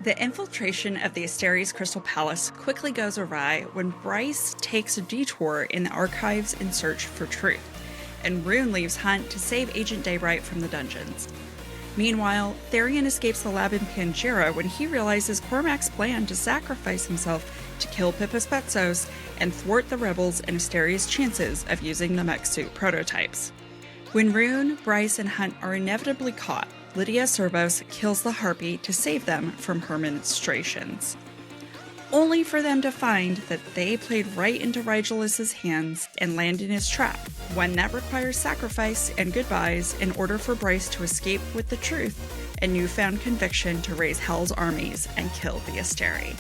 The infiltration of the Asteres Crystal Palace quickly goes awry when Bryce takes a detour in the archives in search for truth, and Rune leaves Hunt to save Agent Daybright from the dungeons. Meanwhile, Therian escapes the lab in Pangera when he realizes Cormac's plan to sacrifice himself to kill Pippas Betsos and thwart the rebels and Asteria's chances of using the mech suit prototypes. When Rune, Bryce, and Hunt are inevitably caught, Lydia Servos kills the Harpy to save them from her ministrations, only for them to find that they played right into Rigelus's hands and land in his trap, one that requires sacrifice and goodbyes in order for Bryce to escape with the truth and newfound conviction to raise Hell's armies and kill the Asteri.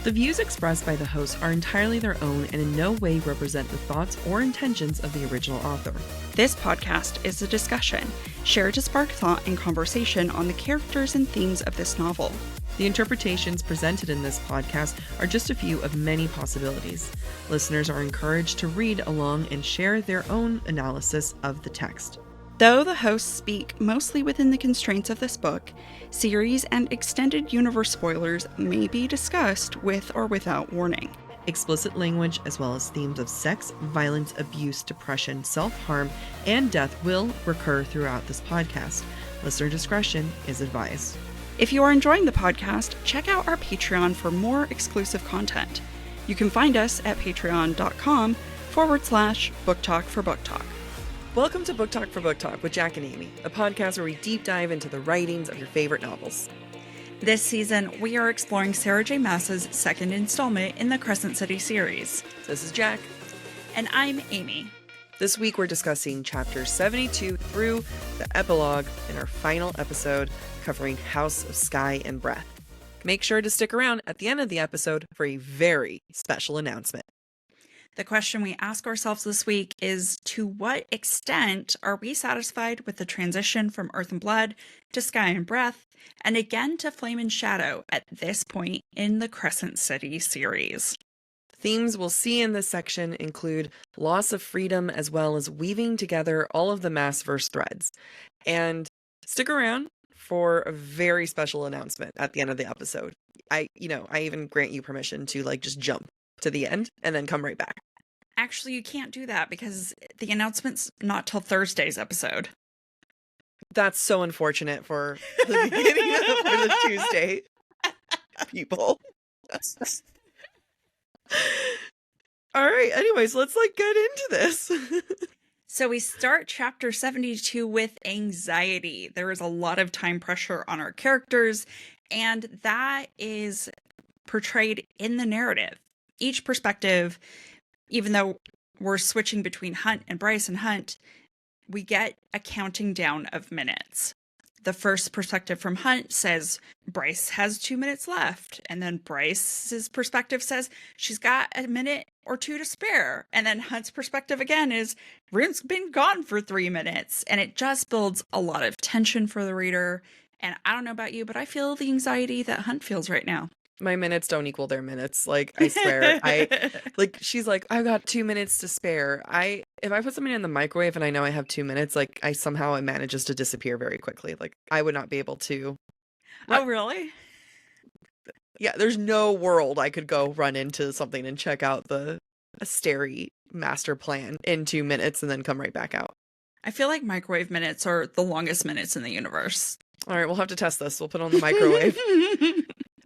The views expressed by the hosts are entirely their own and in no way represent the thoughts or intentions of the original author. This podcast is a discussion, shared to spark thought and conversation on the characters and themes of this novel. The interpretations presented in this podcast are just a few of many possibilities. Listeners are encouraged to read along and share their own analysis of the text. Though the hosts speak mostly within the constraints of this book, series and extended universe spoilers may be discussed with or without warning. Explicit language as well as themes of sex, violence, abuse, depression, self-harm, and death will recur throughout this podcast. Listener discretion is advised. If you are enjoying the podcast, check out our Patreon for more exclusive content. You can find us at patreon.com/BookTok for BookTok. Welcome to BookTok for BookTok with Jack and Amy, a podcast where we deep dive into the writings of your favorite novels. This season, we are exploring Sarah J. Maas's second installment in the Crescent City series. This is Jack. And I'm Amy. This week we're discussing chapters 72 through the epilogue in our final episode covering House of Sky and Breath. Make sure to stick around at the end of the episode for a very special announcement. The question we ask ourselves this week is, to what extent are we satisfied with the transition from Earth and Blood to Sky and Breath, and again to Flame and Shadow at this point in the Crescent City series? Themes we'll see in this section include loss of freedom as well as weaving together all of the Maasverse threads. And stick around for a very special announcement at the end of the episode. I even grant you permission to just jump to the end and then come right back. Actually, you can't do that because the announcement's not till Thursday's episode. That's so unfortunate for the beginning of the Tuesday people. All right, anyways, let's get into this. So we start chapter 72 with anxiety. There is a lot of time pressure on our characters, and that is portrayed in the narrative. Each perspective, even though we're switching between Hunt and Bryce and Hunt, we get a counting down of minutes. The first perspective from Hunt says Bryce has 2 minutes left. And then Bryce's perspective says she's got a minute or two to spare. And then Hunt's perspective again is Rune's been gone for 3 minutes. And it just builds a lot of tension for the reader. And I don't know about you, but I feel the anxiety that Hunt feels right now. My minutes don't equal their minutes. I swear. She's like, I've got 2 minutes to spare. If I put something in the microwave and I know I have 2 minutes, it manages to disappear very quickly. I would not be able to. Oh, really? Yeah, there's no world I could go run into something and check out the Asteri master plan in 2 minutes and then come right back out. I feel like microwave minutes are the longest minutes in the universe. All right, we'll have to test this. We'll put on the microwave.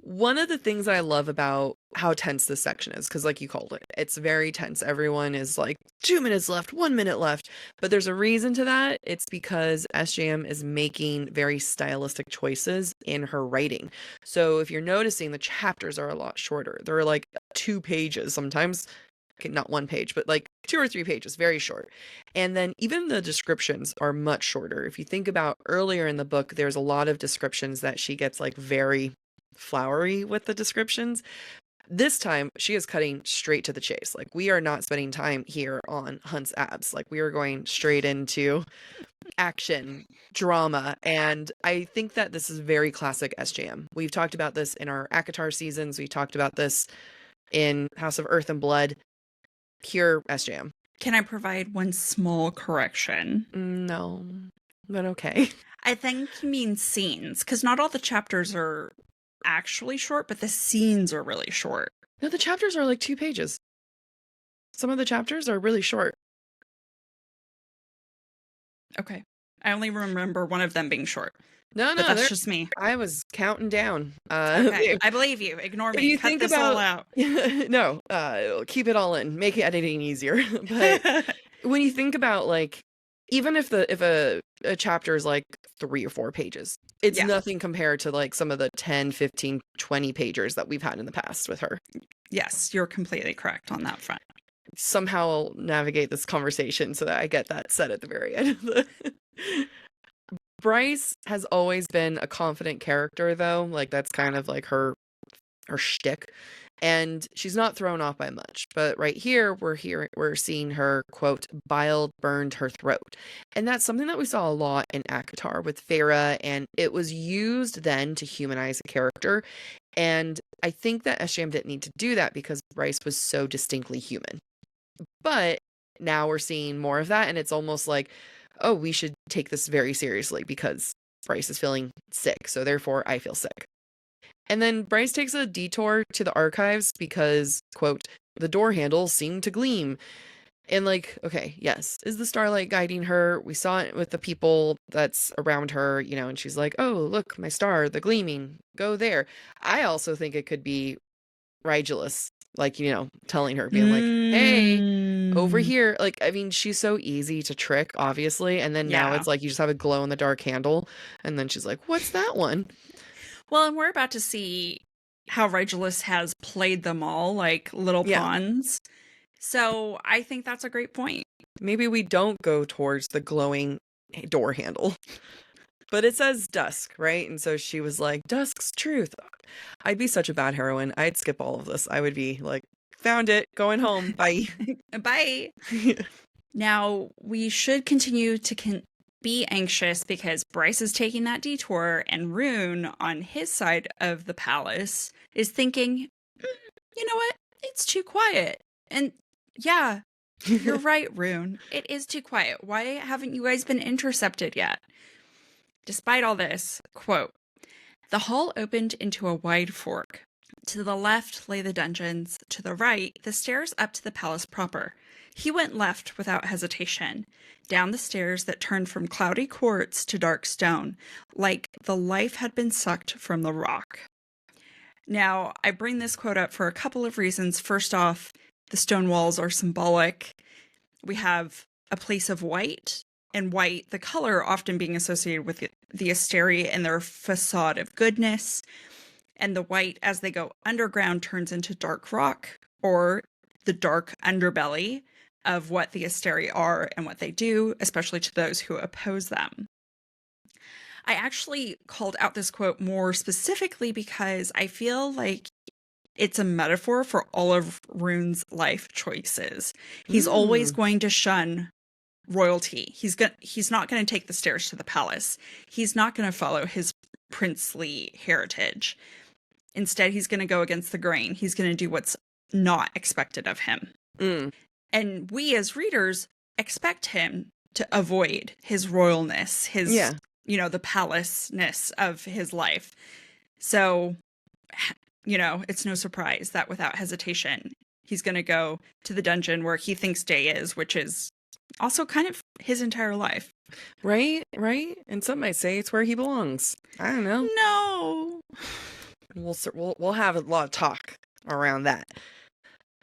One of the things I love about how tense this section is, because you called it, it's very tense. Everyone is 2 minutes left, 1 minute left. But there's a reason to that. It's because SJM is making very stylistic choices in her writing. So if you're noticing, the chapters are a lot shorter. They're 2 pages sometimes. Okay, not 1 page, but 2 or 3 pages, very short. And then even the descriptions are much shorter. If you think about earlier in the book, there's a lot of descriptions that she gets very flowery with the descriptions. This time she is cutting straight to the chase. We are not spending time here on Hunt's abs. We are going straight into action, drama, and I think that this is very classic SJM. We've talked about this in our ACOTAR seasons. We talked about this in House of Earth and Blood. Pure SJM. Can I provide one small correction? No, but okay. I think you mean scenes, because not all the chapters are actually short, but the scenes are really short. No, the chapters are like 2 pages. Some of the chapters are really short. Okay. I only remember one of them being short. No, But that's just me. I was counting down. Okay, I believe you. Ignore me. You Cut think this about all out. no, keep it all in. Make editing easier. But when you think about like, even if a chapter is like 3 or 4 pages, it's nothing compared to like some of the 10, 15, 20 pagers that we've had in the past with her. Yes, you're completely correct on that front. Somehow I'll navigate this conversation so that I get that said at the very end of the Bryce has always been a confident character, though. Like, that's kind of like her shtick. And she's not thrown off by much. But right here, we're seeing her, quote, bile burned her throat. And that's something that we saw a lot in ACOTAR with Farah, and it was used then to humanize a character. And I think that SJM didn't need to do that because Bryce was so distinctly human. But now we're seeing more of that, and it's almost like, oh, we should take this very seriously because Bryce is feeling sick, so therefore I feel sick. And then Bryce takes a detour to the archives because, quote, the door handles seem to gleam. And like, okay, yes, is the starlight guiding her? We saw it with the people that's around her, you know, and she's like, oh, look, my star, the gleaming, go there. I also think it could be Rigulus, like, you know, telling her, being like, hey, over here. Like, I mean, she's so easy to trick, obviously. And then now it's like you just have a glow in the dark handle. And then she's like, what's that one? Well, and we're about to see how Rigulus has played them all like little pawns. So I think that's a great point. Maybe we don't go towards the glowing door handle. But it says dusk, right? And so she was like, dusk's truth. I'd be such a bad heroine. I'd skip all of this. I would be like, found it, going home. Bye. Bye. Now, we should continue to be anxious because Bryce is taking that detour, and Rune, on his side of the palace, is thinking, you know what? It's too quiet. And yeah, you're right, Rune. It is too quiet. Why haven't you guys been intercepted yet? Despite all this, quote, the hall opened into a wide fork. To the left lay the dungeons, to the right, the stairs up to the palace proper. He went left without hesitation, down the stairs that turned from cloudy quartz to dark stone, like the life had been sucked from the rock. Now, I bring this quote up for a couple of reasons. First off, the stone walls are symbolic. We have a place of white, and white, the color often being associated with the Asteri and their facade of goodness. And the white, as they go underground, turns into dark rock, or the dark underbelly of what the Asteri are and what they do, especially to those who oppose them. I actually called out this quote more specifically because I feel like it's a metaphor for all of Rune's life choices. He's always going to shun royalty. He's not going to take the stairs to the palace. He's not going to follow his princely heritage. Instead, he's going to go against the grain. He's going to do what's not expected of him. And we as readers expect him to avoid his royalness, his, you know, the palace-ness of his life. So, you know, it's no surprise that without hesitation, he's going to go to the dungeon where he thinks Day is, which is also kind of his entire life. Right? And some might say it's where he belongs. I don't know. No. We'll have a lot of talk around that.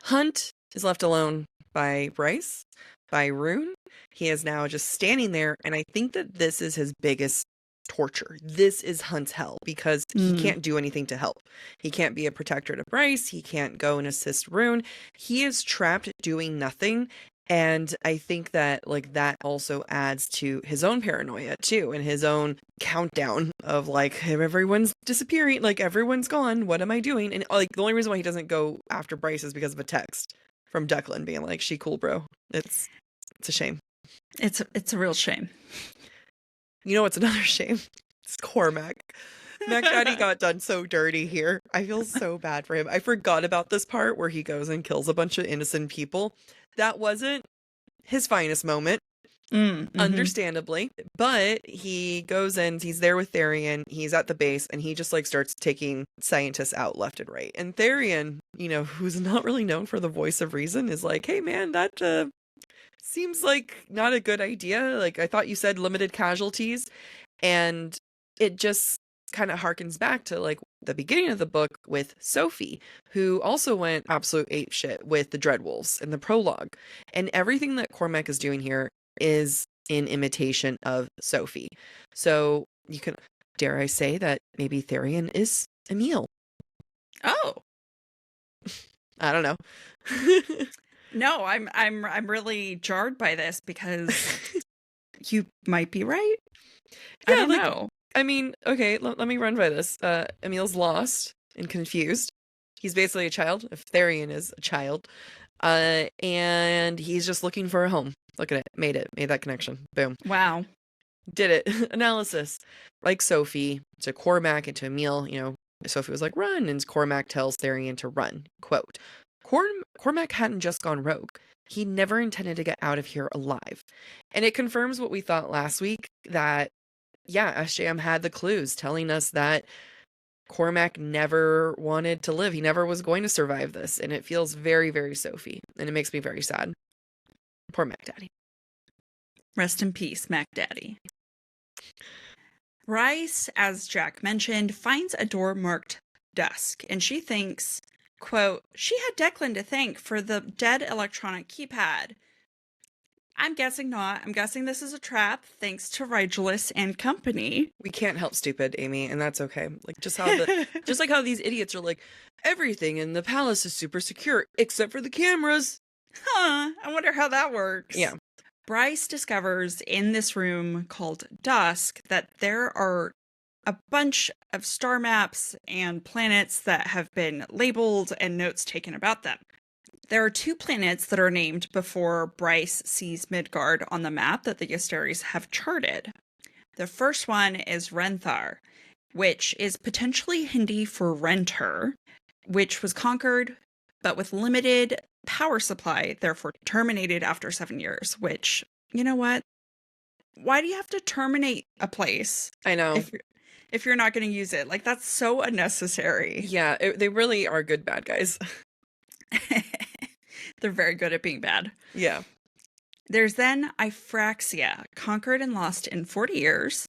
Hunt is left alone by Bryce, by Rune. He is now just standing there, and I think that this is his biggest torture. This is Hunt's hell because he can't do anything to help. He can't be a protector to Bryce. He can't go and assist Rune. He is trapped doing nothing. And I think that like that also adds to his own paranoia too, and his own countdown of like, everyone's disappearing, like everyone's gone. What am I doing? And like the only reason why he doesn't go after Bryce is because of a text from Declan being like, "She cool, bro." It's a shame. It's a real shame. You know what's another shame? It's Cormac. Mac Daddy got done so dirty here. I feel so bad for him. I forgot about this part where he goes and kills a bunch of innocent people. That wasn't his finest moment. understandably. But he goes in, he's there with Therian, he's at the base, and he just like starts taking scientists out left and right. And Therian, who's not really known for the voice of reason, is like, hey man, that seems like not a good idea. Like, I thought you said limited casualties. And it just kind of harkens back to like the beginning of the book with Sophie, who also went absolute apeshit with the Dreadwolves in the prologue. And everything that Cormac is doing here is in imitation of Sophie. So you can, dare I say, that maybe Therian is Emil. Oh. I don't know. No, I'm really jarred by this because you might be right. Yeah, I don't know. I mean, okay, let me run by this. Emil's lost and confused. He's basically a child, if Therian is a child. And he's just looking for a home. Look at it. Made that connection. Boom. Wow. Did it. Analysis. Like Sophie, to Cormac and to Emil, Sophie was like, run, and Cormac tells Therian to run. Quote, Cormac hadn't just gone rogue. He never intended to get out of here alive. And it confirms what we thought last week, that yeah, SJM had the clues telling us that Cormac never wanted to live. He never was going to survive this. And it feels very, very Sophie. And it makes me very sad. Poor Mac Daddy. Rest in peace, Mac Daddy. Bryce, as Jack mentioned, finds a door marked dusk. And she thinks, quote, she had Declan to thank for the dead electronic keypad. I'm guessing not. I'm guessing this is a trap, thanks to Rigelus and company. We can't help stupid, Amy, and that's okay. Like just like how these idiots are like, everything in the palace is super secure, except for the cameras. Huh, I wonder how that works. Yeah. Bryce discovers in this room called Dusk that there are a bunch of star maps and planets that have been labeled and notes taken about them. There are 2 planets that are named before Bryce sees Midgard on the map that the Asteries have charted. The first one is Renthar, which is potentially Hindi for renter, which was conquered, but with limited power supply, therefore terminated after 7 years, which, you know what? Why do you have to terminate a place? I know. If you're not going to use it. Like, that's so unnecessary. Yeah, they really are good bad guys. They're very good at being bad. Yeah. There's then Ifraxia, conquered and lost in 40 years.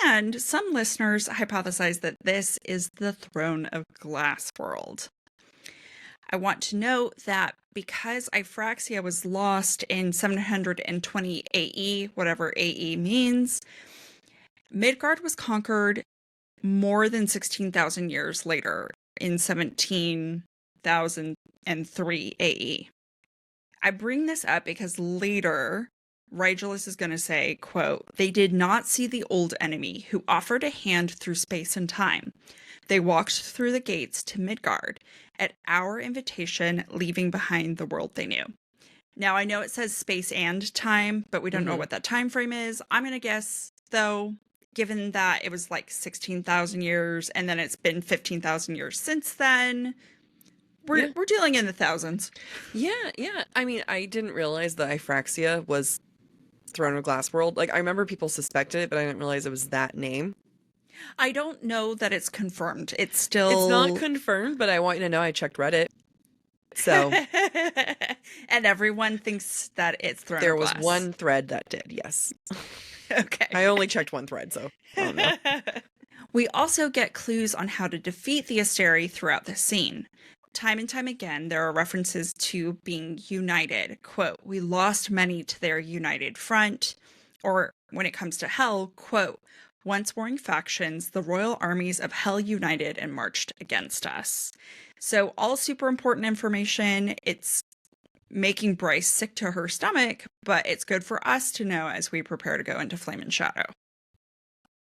And some listeners hypothesize that this is the Throne of Glass world. I want to note that because Ifraxia was lost in 720 AE, whatever AE means, Midgard was conquered more than 16,000 years later in 17,003 AE. I bring this up because later, Rigelus is going to say, quote, they did not see the old enemy who offered a hand through space and time. They walked through the gates to Midgard at our invitation, leaving behind the world they knew. Now, I know it says space and time, but we don't know what that time frame is. I'm going to guess, though, given that it was like 16,000 years and then it's been 15,000 years since then, we're dealing in the thousands. Yeah. I mean, I didn't realize that Ifraxia was Throne of Glass world. Like, I remember people suspected it, but I didn't realize it was that name. I don't know that it's confirmed. It's not confirmed, but I want you to know I checked Reddit. So. And everyone thinks that it's Throne There of was Glass. one thread that did, yes. Okay. I only checked one thread, so I don't know. We also get clues on how to defeat the Asteri throughout the scene. Time and time again, there are references to being united. Quote, we lost many to their united front. Or when it comes to Hell, quote, once warring factions, the royal armies of Hell united and marched against us. So all super important information. It's making Bryce sick to her stomach, but it's good for us to know as we prepare to go into Flame and Shadow.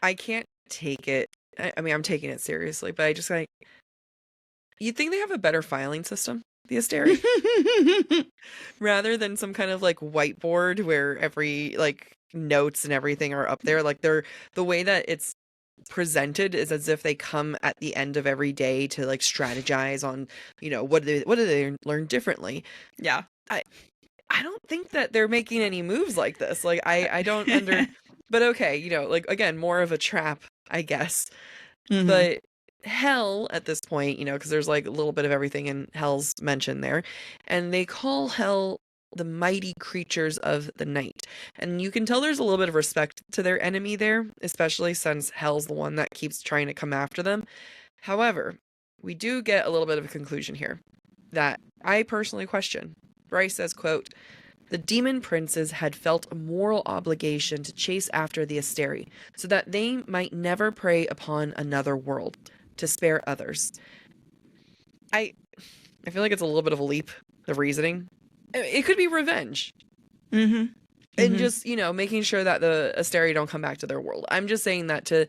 I can't take it. I mean, I'm taking it seriously, but I just like, you'd think they have a better filing system, the Asteri, rather than some kind of like whiteboard where every like notes and everything are up there. Like the way that it's presented is as if they come at the end of every day to like strategize on, what do they learn differently. Yeah. I don't think that they're making any moves like this. Like, I don't but okay, you know, like, again, more of a trap, I guess. Mhm. But hell at this point, you know, because there's like a little bit of everything in hell's mentioned there, and they call hell the mighty creatures of the night. And you can tell there's a little bit of respect to their enemy there, especially since hell's the one that keeps trying to come after them. However, we do get a little bit of a conclusion here that I personally question. Bryce says, quote, the demon princes had felt a moral obligation to chase after the Asteri, so that they might never prey upon another world, to spare others. I feel like it's a little bit of a leap of reasoning. It could be revenge. Mhm. And Mhm. just, you know, making sure that the Asteri don't come back to their world. I'm just saying that to,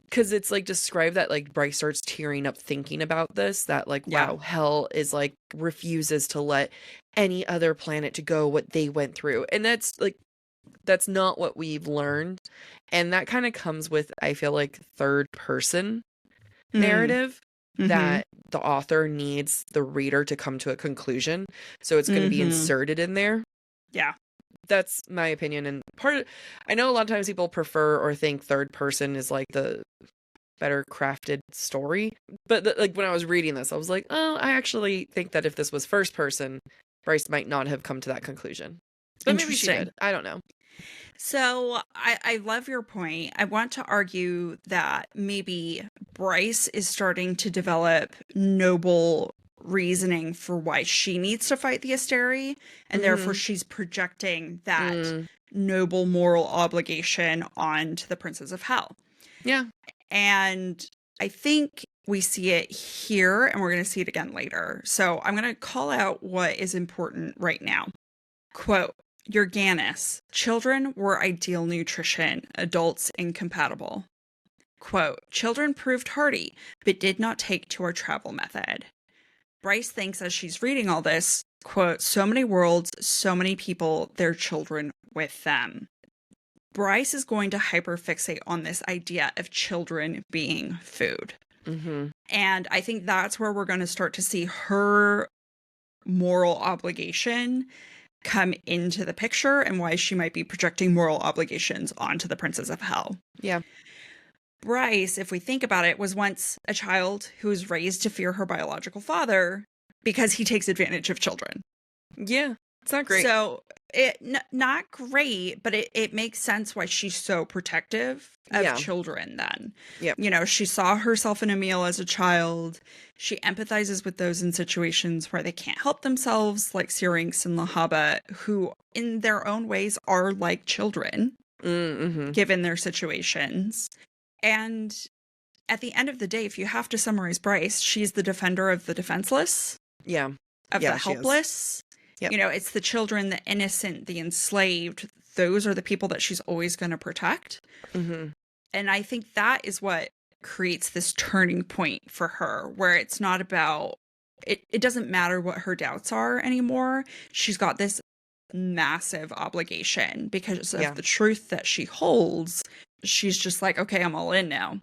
because it's like described that like Bryce starts tearing up thinking about this, that like, Yeah. wow, hell is like refuses to let any other planet to go what they went through. And that's like, that's not what we've learned. And that kind of comes with, I feel like, third person Mm. narrative Mhm. that the author needs the reader to come to a conclusion. So it's going to be Mhm. inserted in there. Yeah. That's my opinion. And I know a lot of times people prefer or think third person is like the better crafted story. But like when I was reading this, I was like, oh, I actually think that if this was first person, Bryce might not have come to that conclusion. But maybe she Interesting. did. I don't know. So I love your point. I want to argue that maybe Bryce is starting to develop noble reasoning for why she needs to fight the Asteri, and therefore Mm-hmm. she's projecting that Mm, noble moral obligation onto the Princes of Hell. yeah. And I think we see it here, and we're going to see it again later. So I'm going to call out what is important right now. Quote, Organis, children were ideal nutrition, adults incompatible. Quote, children proved hardy, but did not take to our travel method. Bryce thinks as she's reading all this, quote, so many worlds, so many people, their children with them. Bryce is going to hyperfixate on this idea of children being food. Mm-hmm. And I think that's where we're going to start to see her moral obligation come into the picture and why she might be projecting moral obligations onto the Princes of Hell. Yeah. Bryce, if we think about it, was once a child who was raised to fear her biological father because he takes advantage of children. Yeah. It's not great. So not great, but it makes sense why she's so protective of Yeah. children then. Yep. You know, she saw herself in a meal as a child. She empathizes with those in situations where they can't help themselves, like Syrinx and Lahaba, who in their own ways are like children, Mm-hmm. given their situations. And at the end of the day, if you have to summarize Bryce, she's the defender of the defenseless, Yeah. of Yeah, the she is. helpless. Yep. You know, it's the children, the innocent, the enslaved. Those are the people that she's always going to protect. Mm-hmm. And I think that is what creates this turning point for her, where it's not about it doesn't matter what her doubts are anymore. She's got this massive obligation because of the truth that she holds. She's just like, okay, I'm all in now.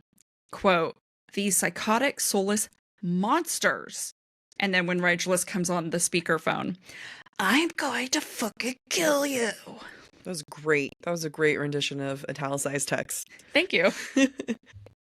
Quote, these psychotic, soulless monsters. And then when Regulus comes on the speakerphone, I'm going to fucking kill you. That was great. That was a great rendition of italicized text. Thank you.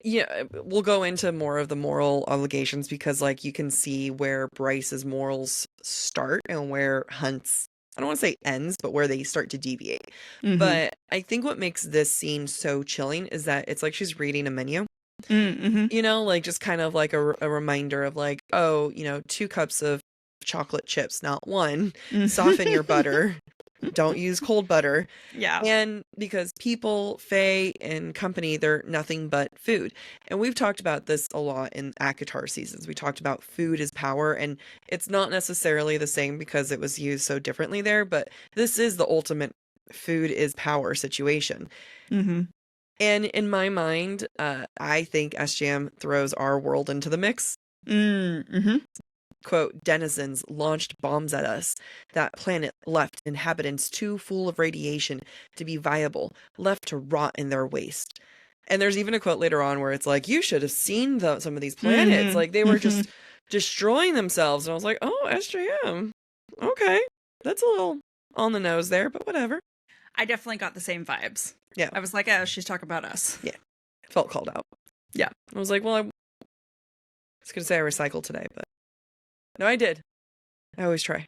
Yeah, we'll go into more of the moral obligations because, like, you can see where Bryce's morals start and where Hunt's, I don't want to say ends, but where they start to deviate. Mm-hmm. But I think what makes this scene so chilling is that it's like she's reading a menu. Mm-hmm. You know, like just kind of like a reminder of like, oh, you know, 2 cups of chocolate chips, not 1. Soften your butter. Don't use cold butter. Yeah. And because people, Fae, and company, they're nothing but food. And we've talked about this a lot in ACOTAR seasons. We talked about food is power, and it's not necessarily the same because it was used so differently there, but this is the ultimate food is power situation. Mm-hmm. And in my mind, I think SJM throws our world into the mix. Mm-hmm. Quote, denizens launched bombs at us. That planet left inhabitants too full of radiation to be viable, left to rot in their waste. And there's even a quote later on where it's like, you should have seen some of these planets. Mm-hmm. Like, they were just destroying themselves. And I was like, oh, SJM. Okay. That's a on the nose there, but whatever. I definitely got the same vibes. Yeah. I was like, oh, she's talking about us. Yeah. Felt called out. Yeah. I was like, well, I was going to say I recycled today, but no, I did. I always try.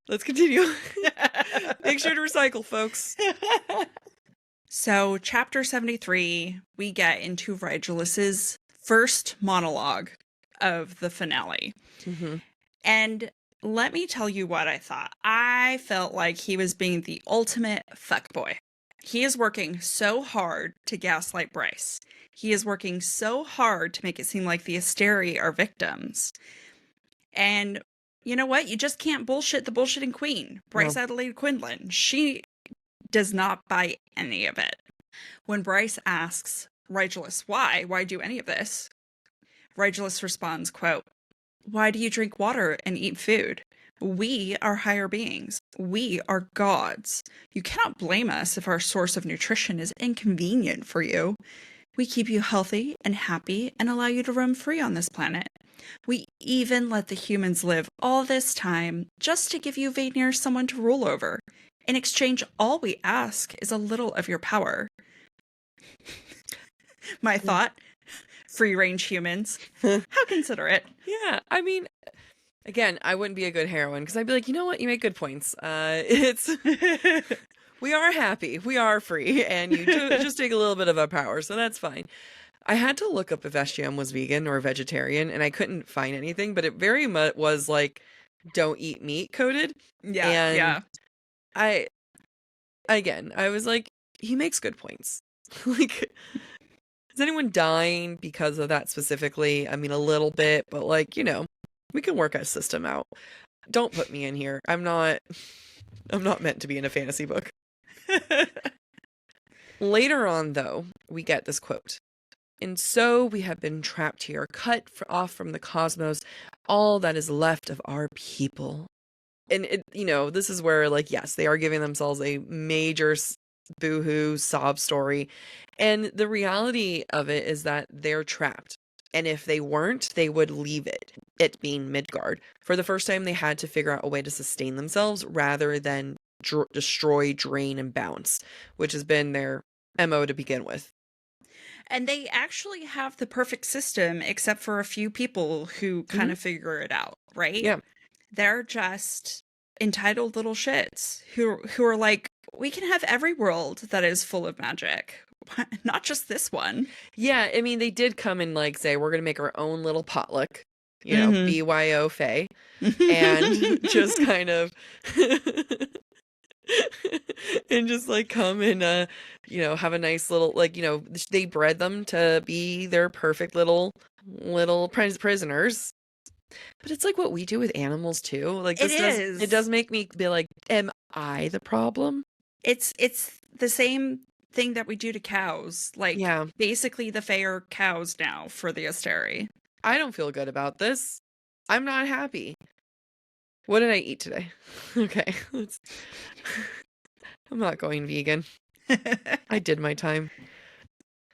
Let's continue. Make sure to recycle, folks. So, chapter 73, we get into Rigelus's first monologue of the finale. Mm-hmm. And let me tell you what I thought. I felt like he was being the ultimate fuckboy. He is working so hard to gaslight Bryce. He is working so hard to make it seem like the Asteri are victims. And you know what? You just can't bullshit the bullshitting queen, Bryce Adelaide Quinlan. She does not buy any of it. When Bryce asks Rigelus why do any of this? Rigelus responds, quote, why do you drink water and eat food? We are higher beings. We are gods. You cannot blame us if our source of nutrition is inconvenient for you. We keep you healthy and happy and allow you to roam free on this planet. We even let the humans live all this time just to give you Vanir someone to rule over. In exchange, all we ask is a little of your power. My thought, free-range humans. How considerate. Yeah, I mean, again, I wouldn't be a good heroine because I'd be like, you know what? You make good points. It's we are happy, we are free, and you just take a little bit of our power, so that's fine. I had to look up if SGM was vegan or vegetarian, and I couldn't find anything, but it very much was like, don't eat meat coded. Yeah, and yeah. I was like, he makes good points. Like, is anyone dying because of that specifically? I mean, a little bit, but like, you know, we can work a system out. Don't put me in here. I'm not meant to be in a fantasy book. Later on, though, we get this quote. And so we have been trapped here, cut off from the cosmos, all that is left of our people. And, this is where, like, yes, they are giving themselves a major boohoo sob story. And the reality of it is that they're trapped. And if they weren't, they would leave it being Midgard. For the first time, they had to figure out a way to sustain themselves rather than destroy, drain, and bounce, which has been their MO to begin with. And they actually have the perfect system, except for a few people who kind of figure it out, right? Yeah. They're just entitled little shits who are like, we can have every world that is full of magic, not just this one. Yeah, I mean, they did come and like say, we're going to make our own little potluck, BYO Faye, and just kind of, and just like come and, have a nice little, like, they bred them to be their perfect little prisoners. But it's like what we do with animals too. Like it does make me be like, am I the problem? It's the same thing that we do to cows. Like, basically the Fae are cows now for the Asteri. I don't feel good about this. I'm not happy. What did I eat today? Okay. I'm not going vegan. I did my time.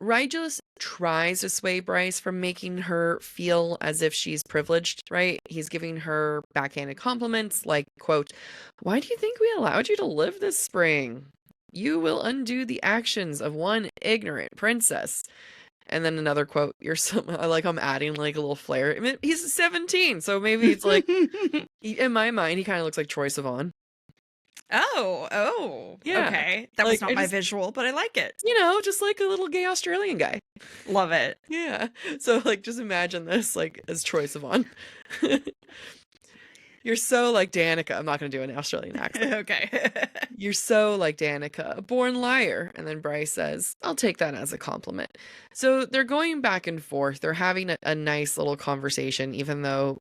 Rigelus tries to sway Bryce from making her feel as if she's privileged, right? He's giving her backhanded compliments like, quote, why do you think we allowed you to live this spring? You will undo the actions of one ignorant princess. And then another quote, I'm adding like a little flair. I mean, he's 17, so maybe it's like, in my mind, he kind of looks like Troye Sivan. Oh, yeah. Okay. That was not my visual, but I like it. Just like a little gay Australian guy. Love it. Yeah. So like, just imagine this like as Troye Sivan. You're so like Danica. I'm not going to do an Australian accent. Okay. You're so like Danica, a born liar. And then Bryce says, I'll take that as a compliment. So they're going back and forth. They're having a nice little conversation, even though,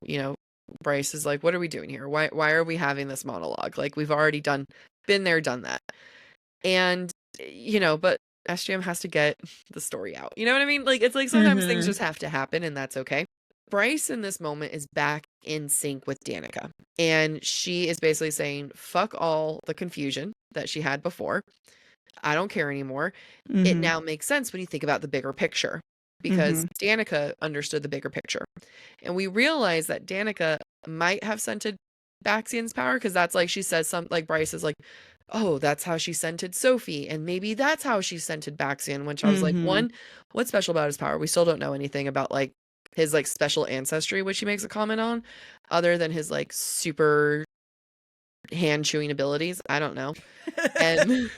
Bryce is like, what are we doing here? Why are we having this monologue? Like, we've already been there, done that. And, but SGM has to get the story out. You know what I mean? Like, it's like sometimes things just have to happen, and that's okay. Bryce in this moment is back in sync with Danica. And she is basically saying, fuck all the confusion that she had before. I don't care anymore. It now makes sense when you think about the bigger picture. Because Danica understood the bigger picture. And we realize that Danica might have scented Baxian's power, because that's like she says something like Bryce is like, oh, that's how she scented Sophie, and maybe that's how she scented Baxian, which I was like, one, what's special about his power? We still don't know anything about like his like special ancestry, which he makes a comment on, other than his like super hand chewing abilities. I don't know. And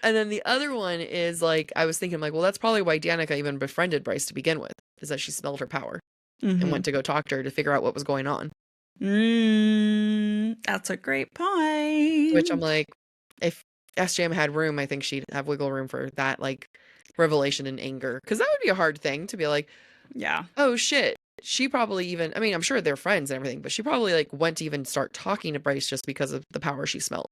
and then the other one is like, I was thinking like, well, that's probably why Danica even befriended Bryce to begin with, is that she smelled her power and went to go talk to her to figure out what was going on. That's a great point. Which I'm like, if SJM had room, I think she'd have wiggle room for that like revelation and anger, because that would be a hard thing to be like, yeah, oh shit. She probably even, I mean, I'm sure they're friends and everything, but she probably like went to even start talking to Bryce just because of the power she smelled.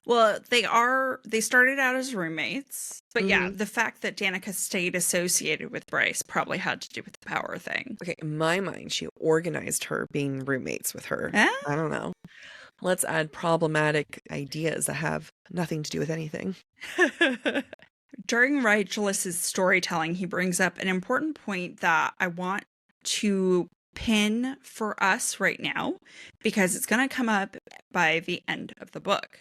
Well, they started out as roommates, but yeah, the fact that Danica stayed associated with Bryce probably had to do with the power thing. Okay, in my mind, she organized her being roommates with her. Eh? I don't know. Let's add problematic ideas that have nothing to do with anything. During Rigelus's storytelling, he brings up an important point that I want to pin for us right now, because it's going to come up by the end of the book.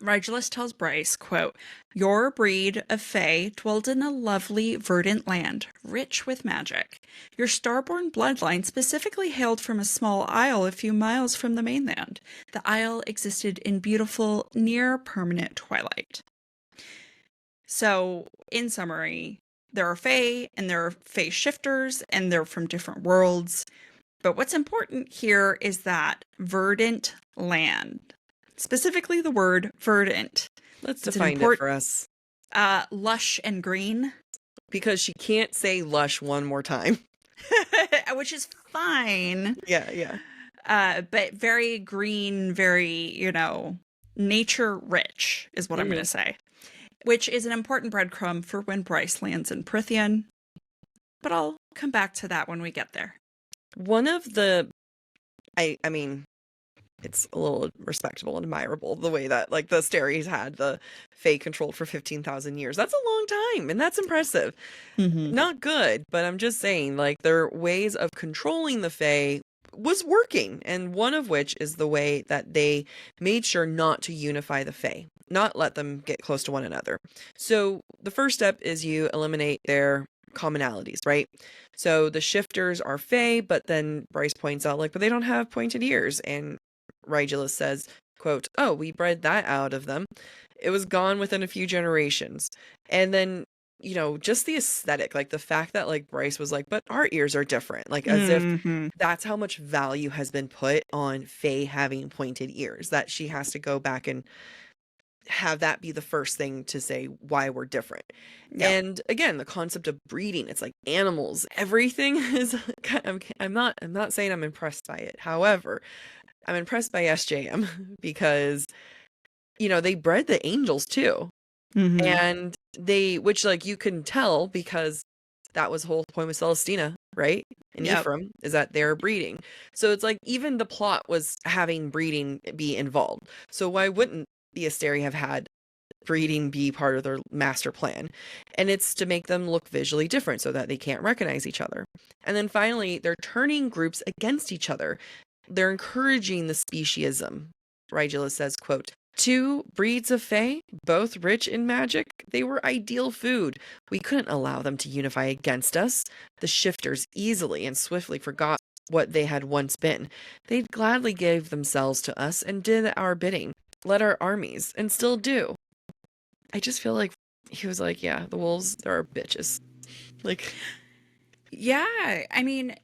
Rigelus tells Bryce, quote, "Your breed of Fae dwelled in a lovely, verdant land, rich with magic. Your starborn bloodline specifically hailed from a small isle a few miles from the mainland. The isle existed in beautiful, near-permanent twilight." So, in summary, there are Fae, and there are Fae shifters, and they're from different worlds. But what's important here is that verdant land. Specifically the word verdant. Let's define it for us. Lush and green. Because she can't say lush one more time. Which is fine. Yeah. But very green, very, nature rich is what I'm going to say. Which is an important breadcrumb for when Bryce lands in Prythian. But I'll come back to that when we get there. One of the, I mean, it's a little respectable and admirable the way that like the Asteries had the Fae controlled for 15,000 years. That's a long time, and that's impressive. Not good, but I'm just saying, like, their ways of controlling the Fae was working, and one of which is the way that they made sure not to unify the Fae, not let them get close to one another. So the first step is you eliminate their commonalities, right? So the shifters are Fae, but then Bryce points out, like, but they don't have pointed ears, and Rigelus says, quote, "Oh, we bred that out of them. It was gone within a few generations." And then, just the aesthetic, like the fact that like Bryce was like, but our ears are different, like as if that's how much value has been put on Fae having pointed ears, that she has to go back and have that be the first thing to say why we're different. And again, the concept of breeding, it's like animals, everything is, I'm not saying I'm impressed by it. However, I'm impressed by SJM because, they bred the angels too. And which like you can tell because that was the whole point with Celestina, right? And Ephraim is that they're breeding. So it's like even the plot was having breeding be involved. So why wouldn't the Asteri have had breeding be part of their master plan? And it's to make them look visually different so that they can't recognize each other. And then finally, they're turning groups against each other. They're encouraging the speciesism. Rigelus says, quote, "Two breeds of Fae, both rich in magic, they were ideal food. We couldn't allow them to unify against us. The shifters easily and swiftly forgot what they had once been. They gladly gave themselves to us and did our bidding, led our armies, and still do." I just feel like he was like, yeah, the wolves, they're bitches. Like, yeah, I mean,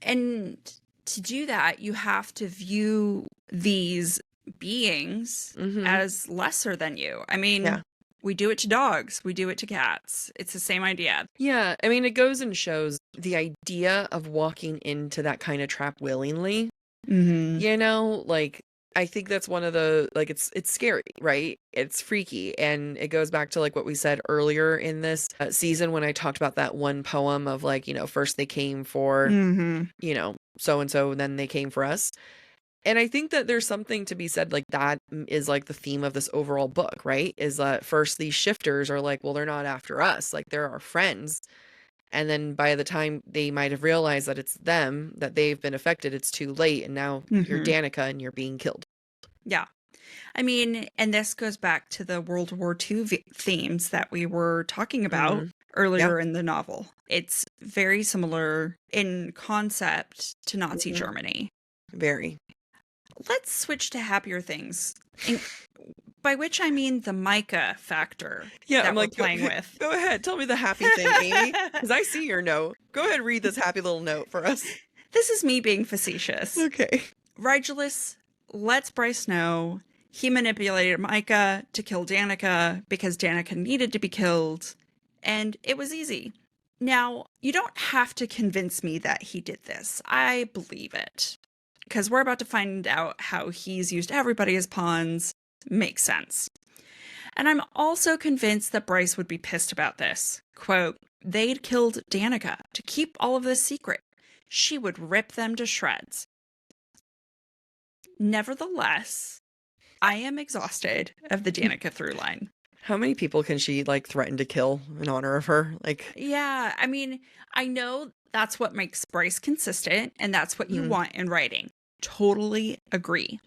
and to do that, you have to view these beings as lesser than you. I mean, we do it to dogs, we do it to cats. It's the same idea. Yeah, I mean, it goes and shows the idea of walking into that kind of trap willingly. Like, I think that's one of the, like, it's scary, right? It's freaky. And it goes back to like what we said earlier in this season when I talked about that one poem of like, first they came for, so-and-so, and then they came for us. And I think that there's something to be said, like that is like the theme of this overall book, right? Is that first these shifters are like, well, they're not after us, like they're our friends. And then by the time they might have realized that it's them, that they've been affected, it's too late. And now you're Danica and you're being killed. Yeah. I mean, and this goes back to the World War II themes that we were talking about Yep. earlier in the novel. It's very similar in concept to Nazi Mhm. Germany. Very. Let's switch to happier things, by which I mean the Micah factor Yeah, I'm that we're like, playing with. go ahead. Tell me the happy thing, Amy. Because I see your note. Go ahead and read this happy little note for us. This is me being facetious. Okay. Rigulus lets Bryce know he manipulated Micah to kill Danica because Danica needed to be killed, and it was easy. Now, you don't have to convince me that he did this. I believe it. Because we're about to find out how he's used everybody as pawns. Makes sense. And I'm also convinced that Bryce would be pissed about this. Quote, they'd killed Danica to keep all of this secret. She would rip them to shreds. Nevertheless, I am exhausted of the Danica through line. How many people can she like threaten to kill in honor of her? Like, Yeah, I mean, I know that's what makes Bryce consistent, and that's what you want in writing. Totally agree.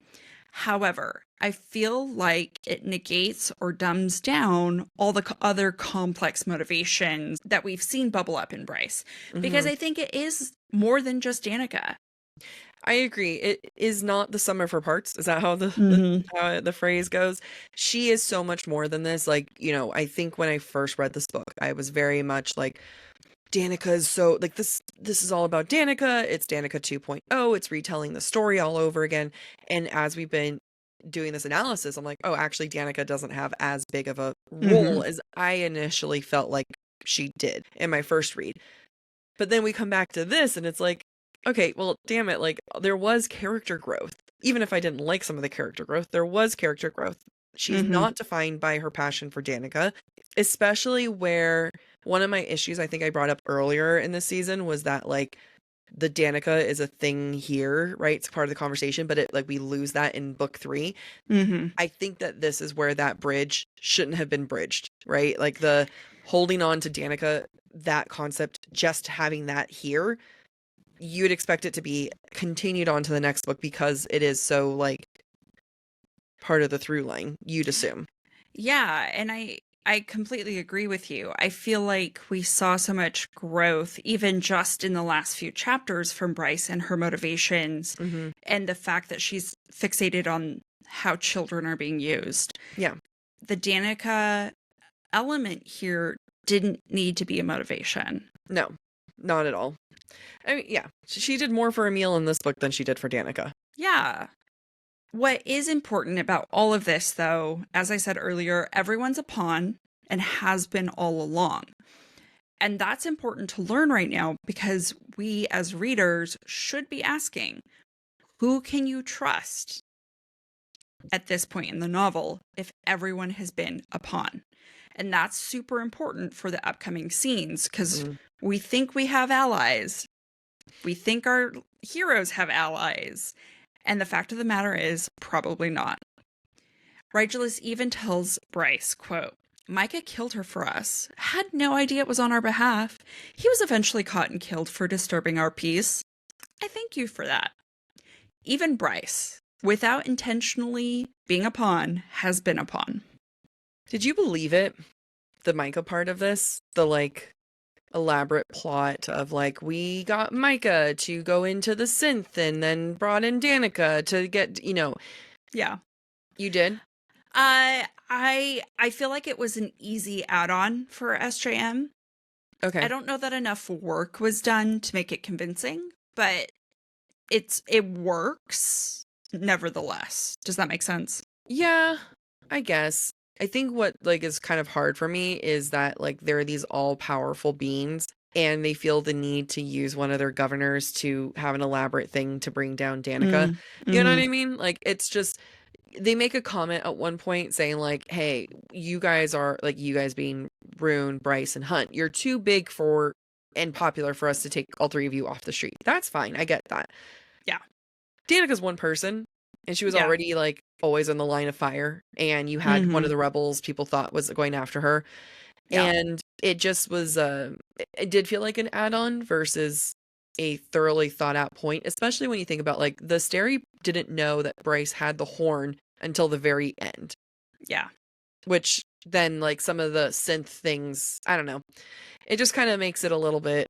However, I feel like it negates or dumbs down all the other complex motivations that we've seen bubble up in Bryce, because I think it is more than just Danica. I agree. It is not the sum of her parts. Is that how the phrase goes? She is so much more than this. Like, you know, I think when I first read this book, I was very much like, Danica is so like this is all about Danica. It's Danica 2.0. It's retelling the story all over again. And as we've been doing this analysis, I'm like, oh, actually Danica doesn't have as big of a role as I initially felt like she did in my first read. But then we come back to this and it's like, okay, well, damn it, like there was character growth. Even if I didn't like some of the character growth, there was character growth. She's not defined by her passion for Danica, especially where one of my issues I think I brought up earlier in this season was that like the Danica is a thing here, right? It's part of the conversation, but it like we lose that in book 3. I think that this is where that bridge shouldn't have been bridged, right? Like the holding on to Danica, that concept, just having that here, you'd expect it to be continued on to the next book because it is so like part of the through line, you'd assume. Yeah, and I completely agree with you. I feel like we saw so much growth, even just in the last few chapters from Bryce and her motivations, and the fact that she's fixated on how children are being used. Yeah. The Danica element here didn't need to be a motivation. No, not at all. I mean, yeah, she did more for Emil in this book than she did for Danica. Yeah. What is important about all of this, though, as I said earlier, everyone's a pawn and has been all along. And that's important to learn right now because we as readers should be asking, who can you trust at this point in the novel if everyone has been a pawn? And that's super important for the upcoming scenes because we think we have allies. We think our heroes have allies. And the fact of the matter is, probably not. Rigulus even tells Bryce, quote, Micah killed her for us. Had no idea it was on our behalf. He was eventually caught and killed for disturbing our peace. I thank you for that. Even Bryce, without intentionally being a pawn, has been a pawn. Did you believe it? The Micah part of this? The like elaborate plot of like we got Micah to go into the synth and then brought in Danica to get, you know. Yeah. You did? I feel like it was an easy add-on for SJM. Okay. I don't know that enough work was done to make it convincing, but it works nevertheless. Does that make sense? Yeah, I guess. I think what like is kind of hard for me is that like there are these all-powerful beings and they feel the need to use one of their governors to have an elaborate thing to bring down Danica. You know what I mean? Like it's just they make a comment at one point saying like, hey, you guys are like you guys being Rune, Bryce, and Hunt. You're too big for and popular for us to take all 3 of you off the street. That's fine. I get that. Yeah. Danica's one person and she was already like always in the line of fire and you had one of the rebels people thought was going after her. Yeah. And it just was it did feel like an add-on versus a thoroughly thought out point, especially when you think about like the Steri didn't know that Bryce had the horn until the very end. Yeah. Which then, like, some of the synth things, I don't know. It just kind of makes it a little bit.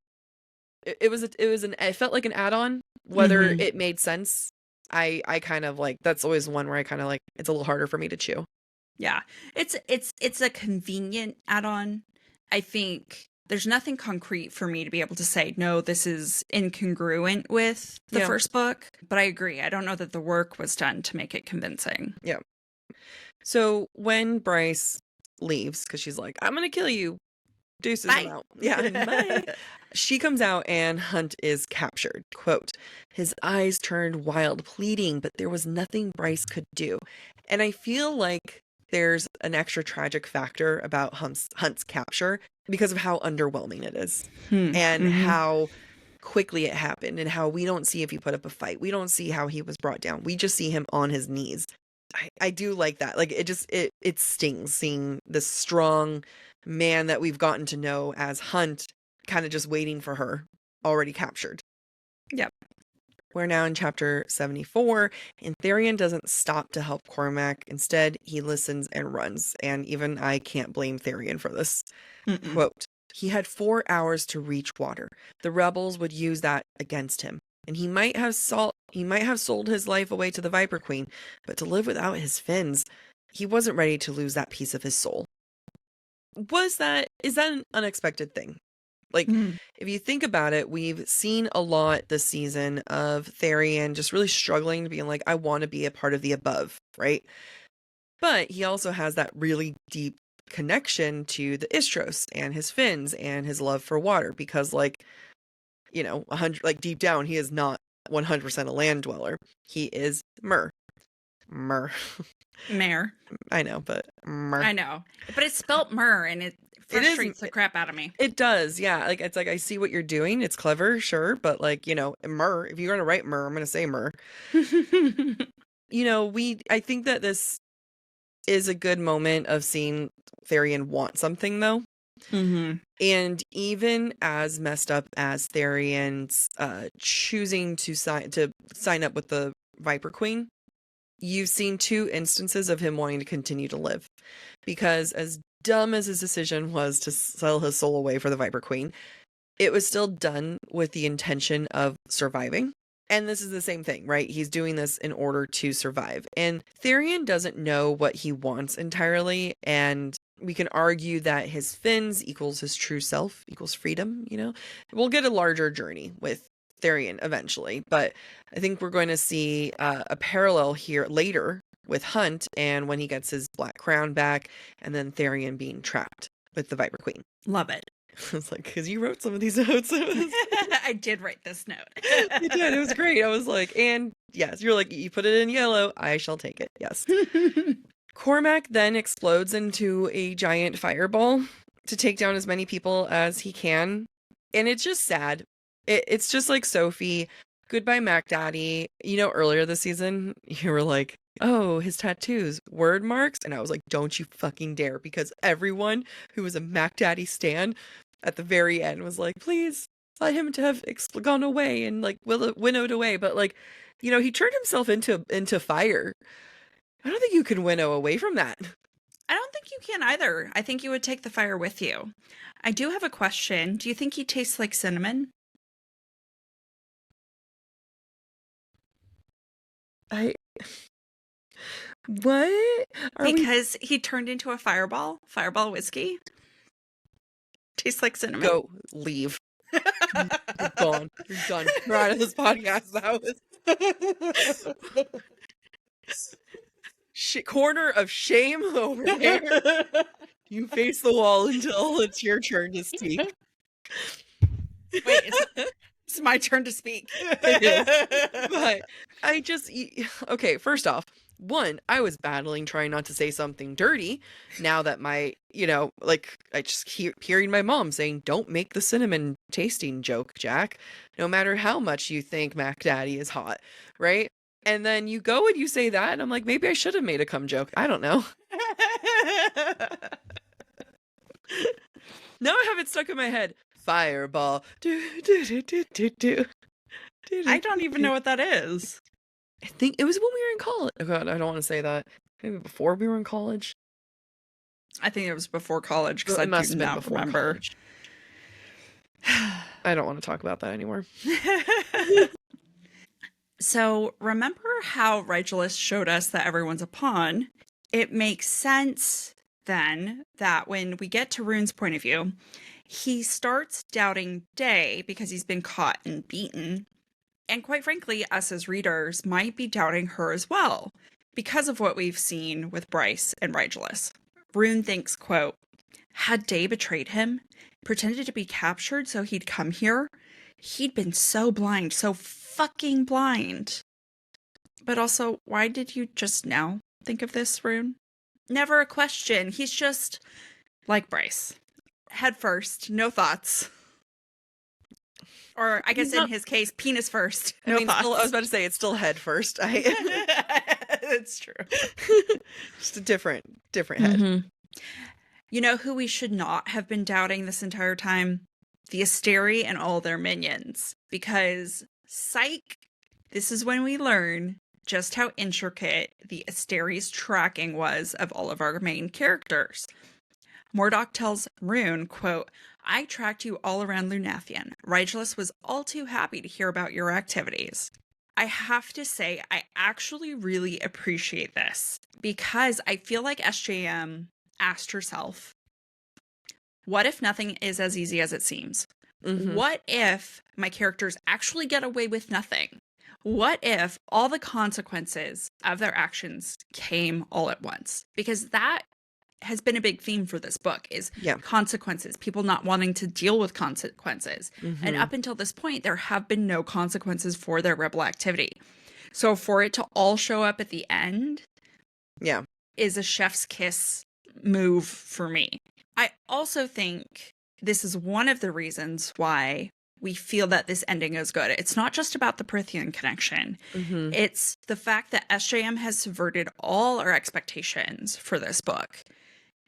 It felt like an add-on. Whether it made sense, I kind of like. That's always one where I kind of like. It's a little harder for me to chew. Yeah. It's a convenient add-on. I think there's nothing concrete for me to be able to say, no, this is incongruent with the first book. But I agree. I don't know that the work was done to make it convincing. Yeah. So when Bryce leaves, because she's like, I'm going to kill you. Deuces Bye. out. Yeah, bye. She comes out and Hunt is captured. Quote, his eyes turned wild, pleading, but there was nothing Bryce could do. And I feel like there's an extra tragic factor about Hunt's capture because of how underwhelming it is and how quickly it happened and how we don't see if he put up a fight. We don't see how he was brought down. We just see him on his knees. I do like that. Like it stings seeing this strong man that we've gotten to know as Hunt kind of just waiting for her, already captured. Yep. We're now in chapter 74, and Therian doesn't stop to help Cormac. Instead, he listens and runs, and even I can't blame Therian for this. Quote, he had 4 hours to reach water. The rebels would use that against him, and he might have sold his life away to the Viper Queen, but to live without his fins, he wasn't ready to lose that piece of his soul. Is that an unexpected thing? Like, if you think about it, we've seen a lot this season of Therian just really struggling to be like, I want to be a part of the above, right? But he also has that really deep connection to the Istros and his fins and his love for water because, like, you know, deep down, he is not 100% a land dweller. He is Mer. Mare. I know, but Mer. I know. But it's spelt Mer, and it frustrates the crap out of me. It does, yeah. Like, it's like, I see what you're doing. It's clever, sure. But, like, you know, Mer, if you're going to write Mer, I'm going to say Mer. You know, I think that this is a good moment of seeing Therian want something, though. And even as messed up as Therian's choosing to sign up with the Viper Queen, you've seen 2 instances of him wanting to continue to live. Because as dumb as his decision was to sell his soul away for the Viper Queen, it was still done with the intention of surviving. And this is the same thing, right? He's doing this in order to survive. And Therian doesn't know what he wants entirely, and we can argue that his fins equals his true self, equals freedom, you know? We'll get a larger journey with Therian eventually, but I think we're going to see a parallel here later with Hunt and when he gets his black crown back, and then Therian being trapped with the Viper Queen. Love it. It's like, because you wrote some of these notes. I did write this note. You did. It was great. I was like, and yes, you're like, you put it in yellow. I shall take it. Yes. Cormac then explodes into a giant fireball to take down as many people as he can. And it's just sad. It's just like Sophie, goodbye Mac Daddy. You know, earlier this season, you were like, oh, his tattoos, word marks. And I was like, don't you fucking dare. Because everyone who was a Mac Daddy stan at the very end was like, please let him to have gone away and like winnowed away. But like, you know, he turned himself into fire. I don't think you can winnow away from that. I don't think you can either. I think you would take the fire with you. I do have a question. Do you think he tastes like cinnamon? What? Because he turned into a fireball whiskey. Tastes like cinnamon. Go, leave. You're gone. You're done. You're out of this podcast. That was corner of shame over here. You face the wall until it's your turn to speak. Wait, it's my turn to speak. It is. But okay, first off, one, I was battling trying not to say something dirty. Now that I just hearing my mom saying, don't make the cinnamon tasting joke, Jack, no matter how much you think Mac Daddy is hot, right? And then you go and you say that, and I'm like, maybe I should have made a cum joke. I don't know. Now I have it stuck in my head. Fireball. I don't even know what that is. I think it was when we were in college. Oh God, I don't want to say that. maybe before we were in college. I think it was before college because It I must do have been not before remember. college. I don't want to talk about that anymore. So remember how Regulus showed us that everyone's a pawn? It makes sense then that when we get to Rune's point of view, he starts doubting Day because he's been caught and beaten. And quite frankly, us as readers might be doubting her as well because of what we've seen with Bryce and Regulus. Rune thinks, quote, had Day betrayed him, pretended to be captured so he'd come here? He'd been so blind, so fucking blind. But also, why did you just now think of this, Rune? Never a question. He's just like Bryce. Head first, no thoughts. Or I guess in his case, penis first. No thoughts. Still, I was about to say it's still head first. That's true. Just a different head. Mm-hmm. You know who we should not have been doubting this entire time? The Asteri and all their minions. Because, psych, this is when we learn just how intricate the Asteri's tracking was of all of our main characters. Mordok tells Rune, quote, I tracked you all around Lunathian. Regulus was all too happy to hear about your activities. I have to say, I actually really appreciate this because I feel like SJM asked herself, what if nothing is as easy as it seems? Mm-hmm. What if my characters actually get away with nothing? What if all the consequences of their actions came all at once? Because that has been a big theme for this book is consequences, people not wanting to deal with consequences. Mm-hmm. And up until this point, there have been no consequences for their rebel activity. So for it to all show up at the end is a chef's kiss move for me. I also think this is one of the reasons why we feel that this ending is good. It's not just about the Prithian connection. Mm-hmm. It's the fact that SJM has subverted all our expectations for this book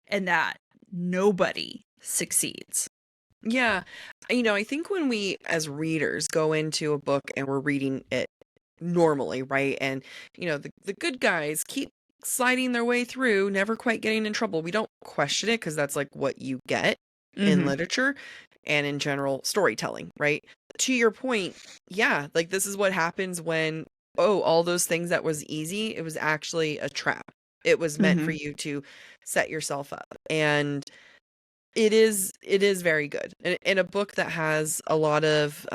and that nobody succeeds. Yeah. I think when we as readers go into a book and we're reading it normally, right? And, the good guys keep sliding their way through, never quite getting in trouble. We don't question it because that's like what you get in literature and in general storytelling, right? To your point, like this is what happens when, all those things that was easy, it was actually a trap. It was meant for you to set yourself up. And it is very good. In a book that has a lot of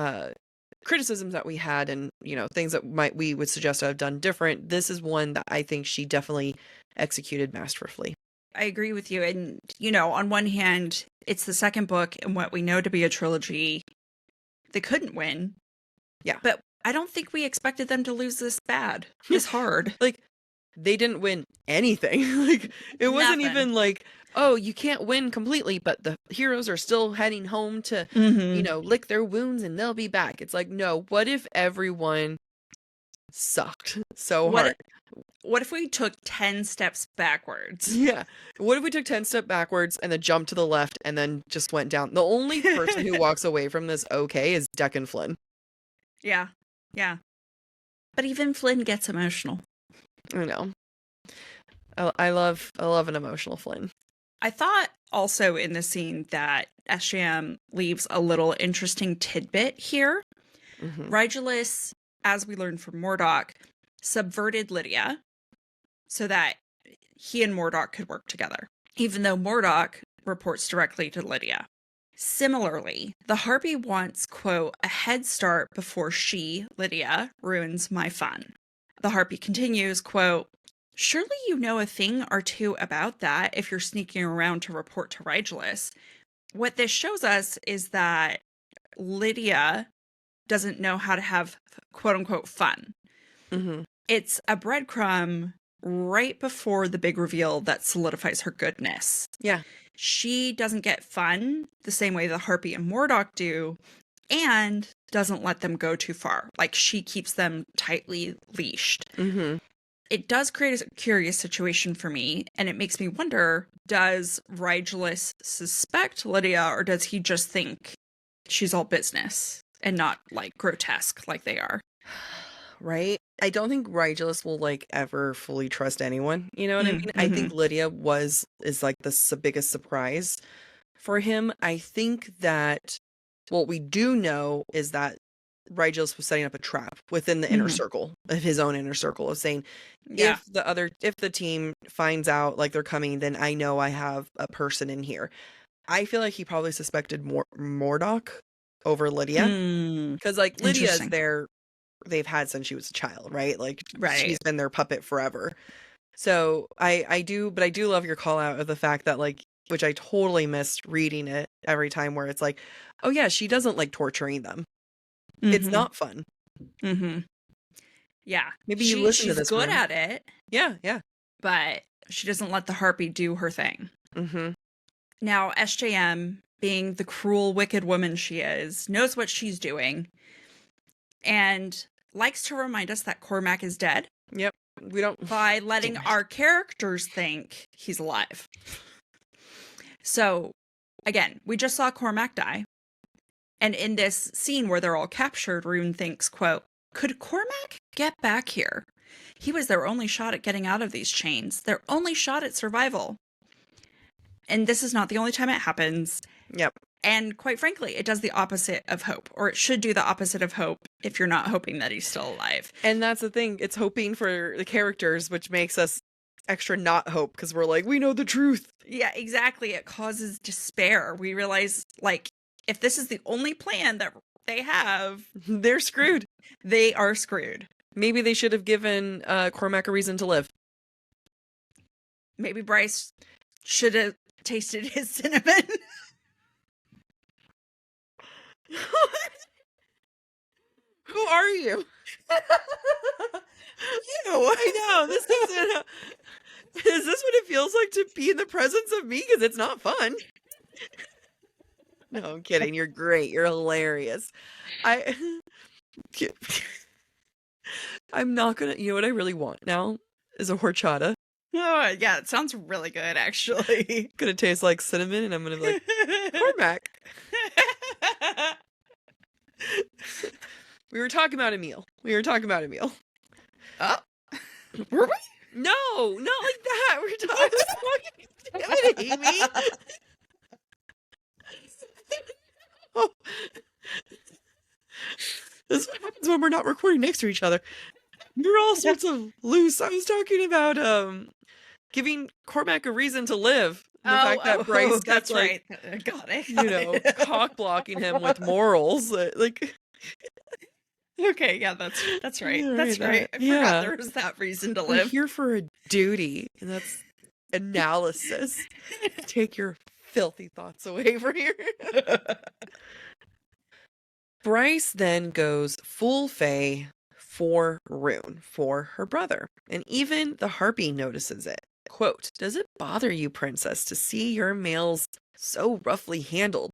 criticisms that we had and, things that we would suggest to have done different, this is one that I think she definitely executed masterfully. I agree with you. And, on one hand, it's the second book in what we know to be a trilogy. They couldn't win. Yeah. But I don't think we expected them to lose this bad, this hard. They didn't win anything. It wasn't even like, oh, you can't win completely, but the heroes are still heading home to, lick their wounds and they'll be back. It's like, no, what if everyone sucked so hard? What if we took 10 steps backwards? Yeah. What if we took 10 steps backwards and then jumped to the left and then just went down? The only person who walks away from this okay is Deccan Flynn. Yeah. Yeah. But even Flynn gets emotional. I know. I love an emotional Flynn. I thought also in the scene that SJM leaves a little interesting tidbit here. Mm-hmm. Regulus, as we learned from Mordok, subverted Lydia so that he and Mordok could work together, even though Mordok reports directly to Lydia. Similarly, the Harpy wants, quote, a head start before she, Lydia, ruins my fun. The Harpy continues, quote, surely you know a thing or two about that if you're sneaking around to report to Regulus. What this shows us is that Lydia doesn't know how to have quote-unquote fun. Mm-hmm. It's a breadcrumb right before the big reveal that solidifies her goodness. Yeah. She doesn't get fun the same way the Harpy and Mordok do, and doesn't let them go too far. She keeps them tightly leashed. Mm-hmm. It does create a curious situation for me, and it makes me wonder, does Regulus suspect Lydia, or does he just think she's all business and not, grotesque like they are? right? I don't think Rigellus will like ever fully trust anyone. You know what I mean? I think Lydia is like the biggest surprise for him. I think that what we do know is that Rigellus was setting up a trap within the inner circle of his own inner circle of saying, if the team finds out like they're coming, then I know I have a person in here. I feel like he probably suspected Mordok over Lydia because like Lydia is they've had since she was a child, right? Like she's been their puppet forever. So I do love your call out of the fact that like, which I totally missed reading it every time, where it's like, oh yeah, she doesn't like torturing them. It's not fun. Yeah. Maybe you listen to this. She's good at it. Yeah. But she doesn't let the harpy do her thing. Now, SJM, being the cruel, wicked woman she is, knows what she's doing and likes to remind us that Cormac is dead. Yep. We don't. By letting our characters think he's alive. So, again, we just saw Cormac die. And in this scene where they're all captured, Rune thinks, quote, could Cormac get back here? He was their only shot at getting out of these chains, their only shot at survival. And this is not the only time it happens. Yep. And quite frankly, it does the opposite of hope, or it should do the opposite of hope if you're not hoping that he's still alive. And that's the thing. It's hoping for the characters, which makes us extra not hope because we're like, we know the truth. Yeah, exactly. It causes despair. We realize, like, if this is the only plan that they have, they're screwed. They are screwed. Maybe they should have given Cormac a reason to live. Maybe Bryce should have tasted his cinnamon. Who are you? I know. This isn't. Is this what it feels like to be in the presence of me? Because it's not fun. No, I'm kidding. You're great. You're hilarious. I'm not gonna. You know what I really want now is a horchata. Oh yeah, it sounds really good. Actually, gonna taste like cinnamon, and I'm gonna be like Cormac. We were talking about a meal. Oh, were we? No, not like that. We're talking. Intimidating me. Oh. This is what happens when we're not recording next to each other. You're all sorts of loose. I was talking about giving Cormac a reason to live. The fact that Bryce that's like, right. Got it. You know, cock blocking him with morals. Like, okay, yeah, that's right. That's right. I forgot there was that reason to live. We're here for a duty, and that's analysis. Take your filthy thoughts away from here. Bryce then goes full fae for Rune, for her brother, and even the harpy notices it. Quote, does it bother you, princess, to see your males so roughly handled?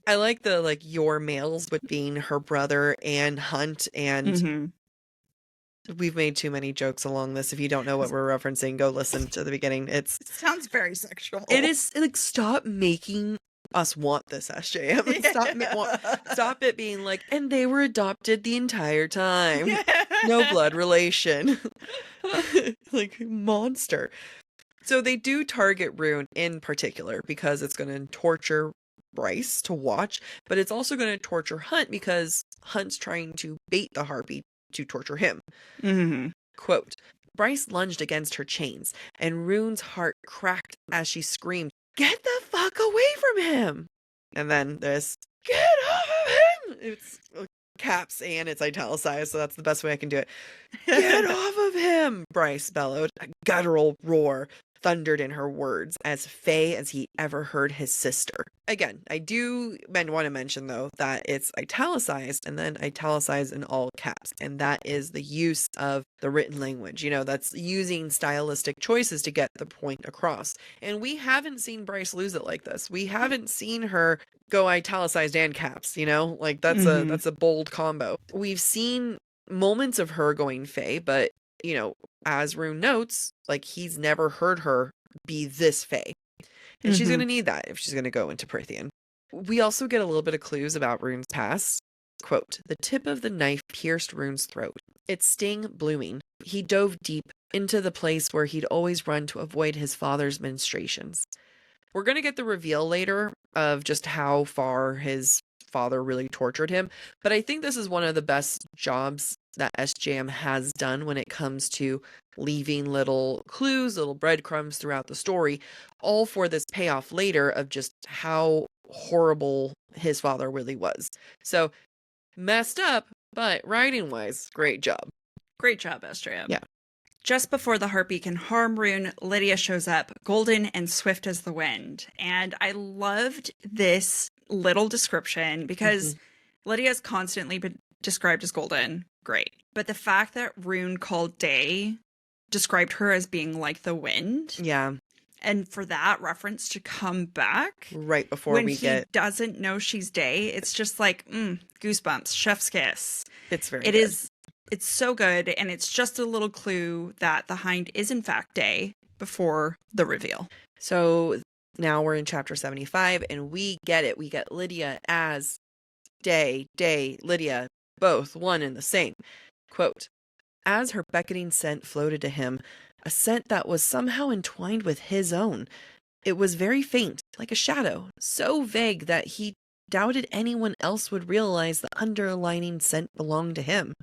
I like the, like, your males with being her brother and Hunt, and we've made too many jokes along this. If you don't know what we're referencing, go listen to the beginning. It sounds very sexual. It is, like, stop making us want this, SJM. Stop it being like, and they were adopted the entire time. No blood relation. Like, monster. So they do target Rune in particular because it's going to torture Bryce to watch, but it's also going to torture Hunt because Hunt's trying to bait the harpy to torture him. Quote, Bryce lunged against her chains, and Rune's heart cracked as she screamed, get the fuck away from him! And then this, get off of him! It's caps and it's italicized, so that's the best way I can do it. Get off of him! Bryce bellowed. A guttural roar thundered in her words, as fey as he ever heard his sister. Again, I do want to mention, though, that it's italicized and then italicized in all caps, and that is the use of the written language. You know, that's using stylistic choices to get the point across. And we haven't seen Bryce lose it like this. We haven't seen her go italicized and caps, you know? Like, that's a bold combo. We've seen moments of her going fey, but, you know, as Rune notes, like, he's never heard her be this fey. And she's going to need that if she's going to go into Prythian. We also get a little bit of clues about Rune's past. quote, "The tip of the knife pierced Rune's throat, its sting blooming. He dove deep into the place where he'd always run to avoid his father's ministrations." We're going to get the reveal later of just how far his father really tortured him, but I think this is one of the best jobs that SJM has done when it comes to leaving little clues, little breadcrumbs throughout the story, all for this payoff later of just how horrible his father really was. So messed up, but writing wise, great job. Great job, SJM. Yeah. Just before the harpy can harm Rune, Lydia shows up, golden and swift as the wind. And I loved this little description because Lydia has constantly been described as golden. Great. But the fact that Rune called Day described her as being like the wind. Yeah. And for that reference to come back right before when we he get doesn't know she's Day, it's just like, goosebumps, chef's kiss. it's very It good. It's so good, and it's just a little clue that the Hind is in fact Day before the reveal. So now we're in chapter 75, and we get it. We get Lydia as Day, Lydia, both one and the same. Quote, "As her beckoning scent floated to him, a scent that was somehow entwined with his own. It was very faint, like a shadow, so vague that he doubted anyone else would realize the underlining scent belonged to him."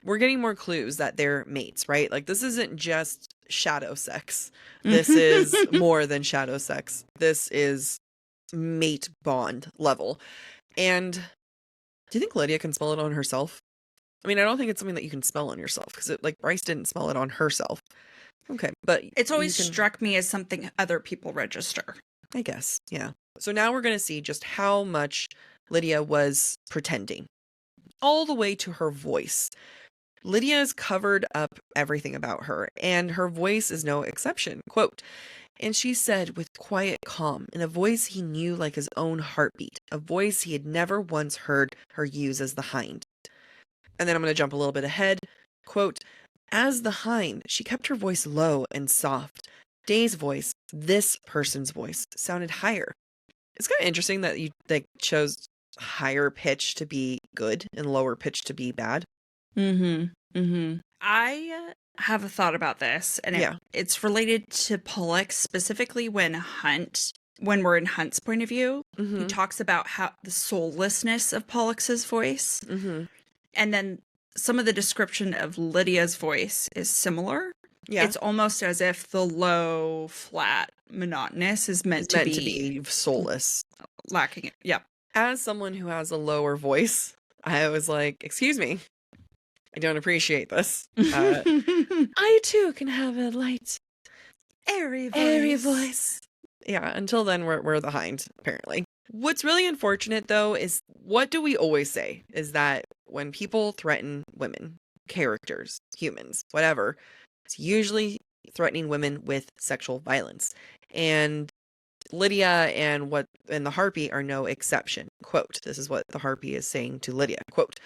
We're getting more clues that they're mates, right? Like, this isn't just shadow sex. This is more than shadow sex. This is mate bond level. And do you think Lydia can smell it on herself? I mean, I don't think it's something that you can smell on yourself because like Bryce didn't smell it on herself. Okay, but it's always struck me as something other people register. I guess, yeah. So now we're going to see just how much Lydia was pretending, all the way to her voice. Lydia's covered up everything about her, and her voice is no exception. Quote, "And she said with quiet calm, in a voice he knew like his own heartbeat, a voice he had never once heard her use as the Hind." And then I'm going to jump a little bit ahead. Quote, "As the Hind, she kept her voice low and soft. Day's voice, this person's voice, sounded higher." It's kind of interesting that you chose higher pitch to be good and lower pitch to be bad. I have a thought about this, and it's related to Pollux, specifically when we're in Hunt's point of view. He talks about how the soullessness of Pollux's voice, and then some of the description of Lydia's voice is similar. Yeah. It's almost as if the low, flat, monotonous is meant to be soulless. Lacking it. Yeah. As someone who has a lower voice, I was like, excuse me, I don't appreciate this. I too can have a light, airy voice. Yeah, until then, we're the Hind, apparently. What's really unfortunate, though, is what do we always say? Is that when people threaten women, characters, humans, whatever, it's usually threatening women with sexual violence. And Lydia and the Harpy are no exception. Quote, this is what the Harpy is saying to Lydia. Quote,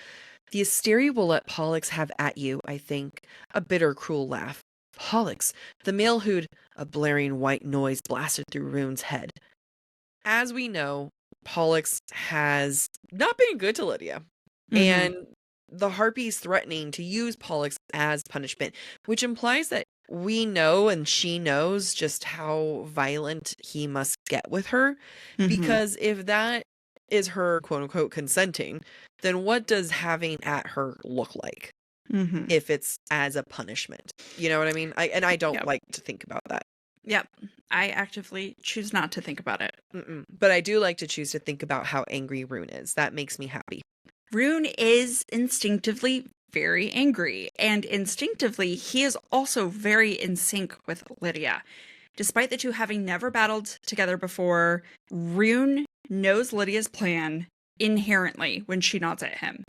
"The Asteri will let Pollux have at you, I think, a bitter, cruel laugh. Pollux, the male who'd..." A blaring white noise blasted through Rune's head. As we know, Pollux has not been good to Lydia. And the Harpy's threatening to use Pollux as punishment, which implies that we know and she knows just how violent he must get with her. Because if that is her quote-unquote consenting, then what does having at her look like? If it's as a punishment, you know what I mean? I don't like to think about that. Yep. I actively choose not to think about it. But I do like to choose to think about how angry Rune is. That makes me happy. Rune is instinctively very angry, and instinctively he is also very in sync with Lydia. Despite the two having never battled together before, Rune knows Lydia's plan inherently when she nods at him.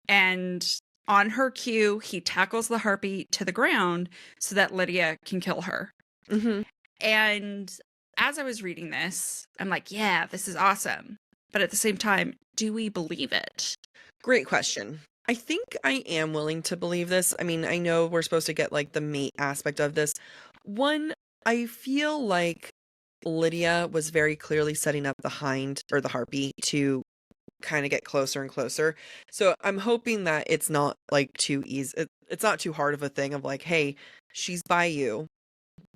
And on her cue, he tackles the Harpy to the ground so that Lydia can kill her. And as I was reading this, I'm like, yeah, this is awesome. But at the same time, do we believe it? Great question. I think I am willing to believe this. I mean, I know we're supposed to get like the mate aspect of this. One, I feel like Lydia was very clearly setting up the Hind or the Harpy to kind of get closer and closer. So I'm hoping that it's not like too easy. It's not too hard of a thing of like, hey, she's by you,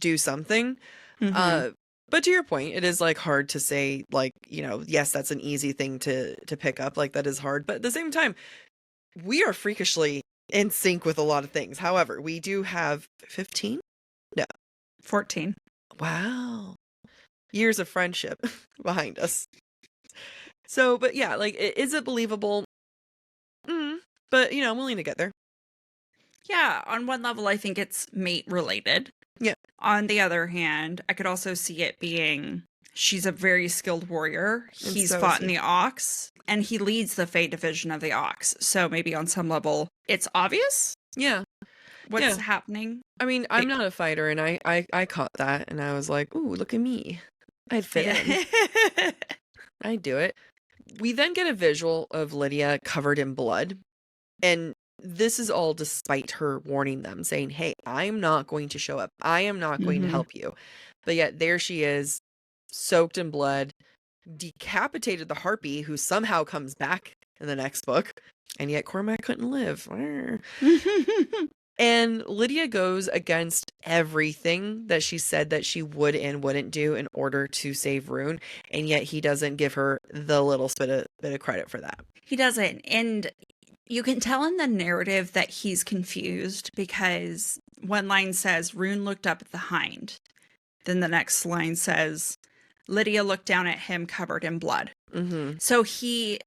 do something. Mm-hmm. But to your point, it is like hard to say like, yes, that's an easy thing to pick up. Like that is hard. But at the same time, we are freakishly in sync with a lot of things. However, we do have 15? No. 14. Wow. Years of friendship behind us. So, but yeah, like, is it believable? But, I'm willing to get there. Yeah, on one level, I think it's mate related. Yeah. On the other hand, I could also see it being she's a very skilled warrior. And He's so is fought in he. the Ox, and he leads the Fey division of the Ox. So maybe on some level, it's obvious Yeah. what's happening. I mean, I'm not a fighter, and I caught that, and I was like, ooh, look at me. I'd fit in. I'd do it. We then get a visual of Lydia covered in blood, and this is all despite her warning them, saying, hey, I'm not going to show up. I am not going to help you. But yet there she is, soaked in blood, decapitated the harpy, who somehow comes back in the next book, and yet Cormac couldn't live. And Lydia goes against everything that she said that she would and wouldn't do in order to save Rune, and yet he doesn't give her the little bit of credit for that. He doesn't. And you can tell in the narrative that he's confused because one line says, Rune looked up at the hind. Then the next line says, Lydia looked down at him covered in blood. Mm-hmm. So he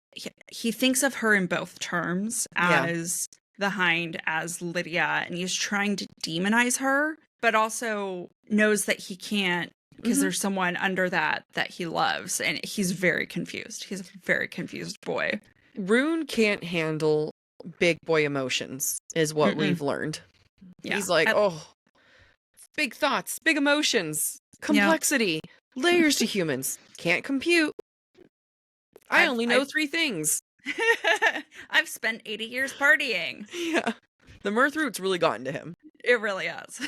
thinks of her in both terms as the hind, as Lydia, and he's trying to demonize her, but also knows that he can't because there's someone under that he loves, and he's very confused. He's a very confused boy. Rune can't handle big boy emotions, is what we've learned. Yeah. He's like, big thoughts, big emotions, complexity, layers to humans. Can't compute. I only know 3 things. I've spent 80 years partying. Yeah. The mirth root's really gotten to him. It really has.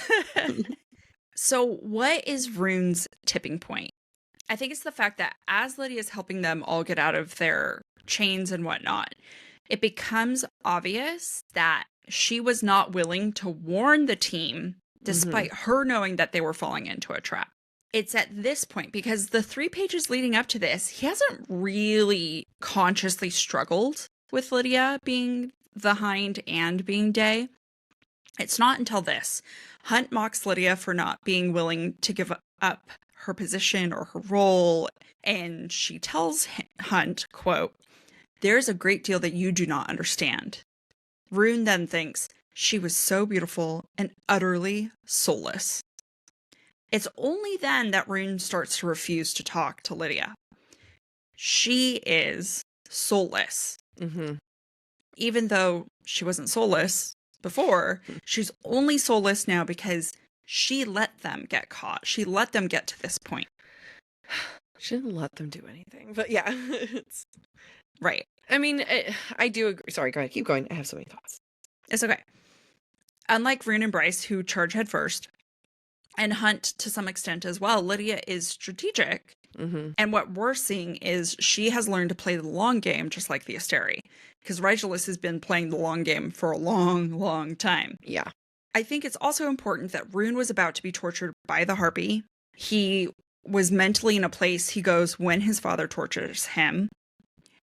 So what is Rune's tipping point? I think it's the fact that as Lydia's helping them all get out of their chains and whatnot, it becomes obvious that she was not willing to warn the team despite her knowing that they were falling into a trap. It's at this point, because the 3 pages leading up to this, he hasn't really consciously struggled with Lydia being the hind and being Day. It's not until this. Hunt mocks Lydia for not being willing to give up her position or her role, and she tells Hunt, quote, there's a great deal that you do not understand. Rune then thinks, she was so beautiful and utterly soulless. It's only then that Rune starts to refuse to talk to Lydia. She is soulless. Even though she wasn't soulless before, she's only soulless now because she let them get caught. She let them get to this point. She didn't let them do anything, but yeah. Right. I mean, I do agree. Sorry, go ahead. Keep going. I have so many thoughts. It's okay. Unlike Rune and Bryce, who charge head first, and Hunt to some extent as well, Lydia is strategic. And what we're seeing is she has learned to play the long game, just like the Asteri. Because Rigelus has been playing the long game for a long, long time. Yeah. I think it's also important that Rune was about to be tortured by the Harpy. He was mentally in a place he goes when his father tortures him.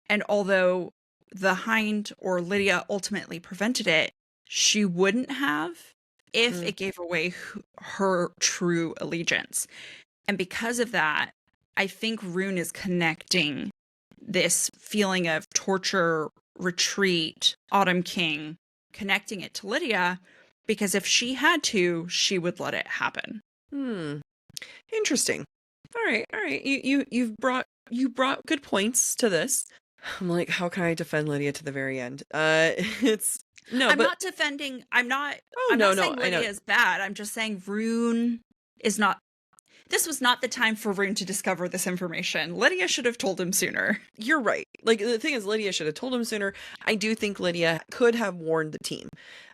And although the Hind or Lydia ultimately prevented it, she wouldn't have if it gave away her true allegiance. And because of that, I think Rune is connecting this feeling of torture, retreat, Autumn King, connecting it to Lydia, because if she had to, she would let it happen. Interesting. All right. You brought good points to this. I'm like, how can I defend Lydia to the very end? I'm not defending. I'm not saying Lydia is bad. I'm just saying Rune is not. This was not the time for Rune to discover this information. Lydia should have told him sooner. You're right. Like, the thing is, Lydia should have told him sooner. I do think Lydia could have warned the team.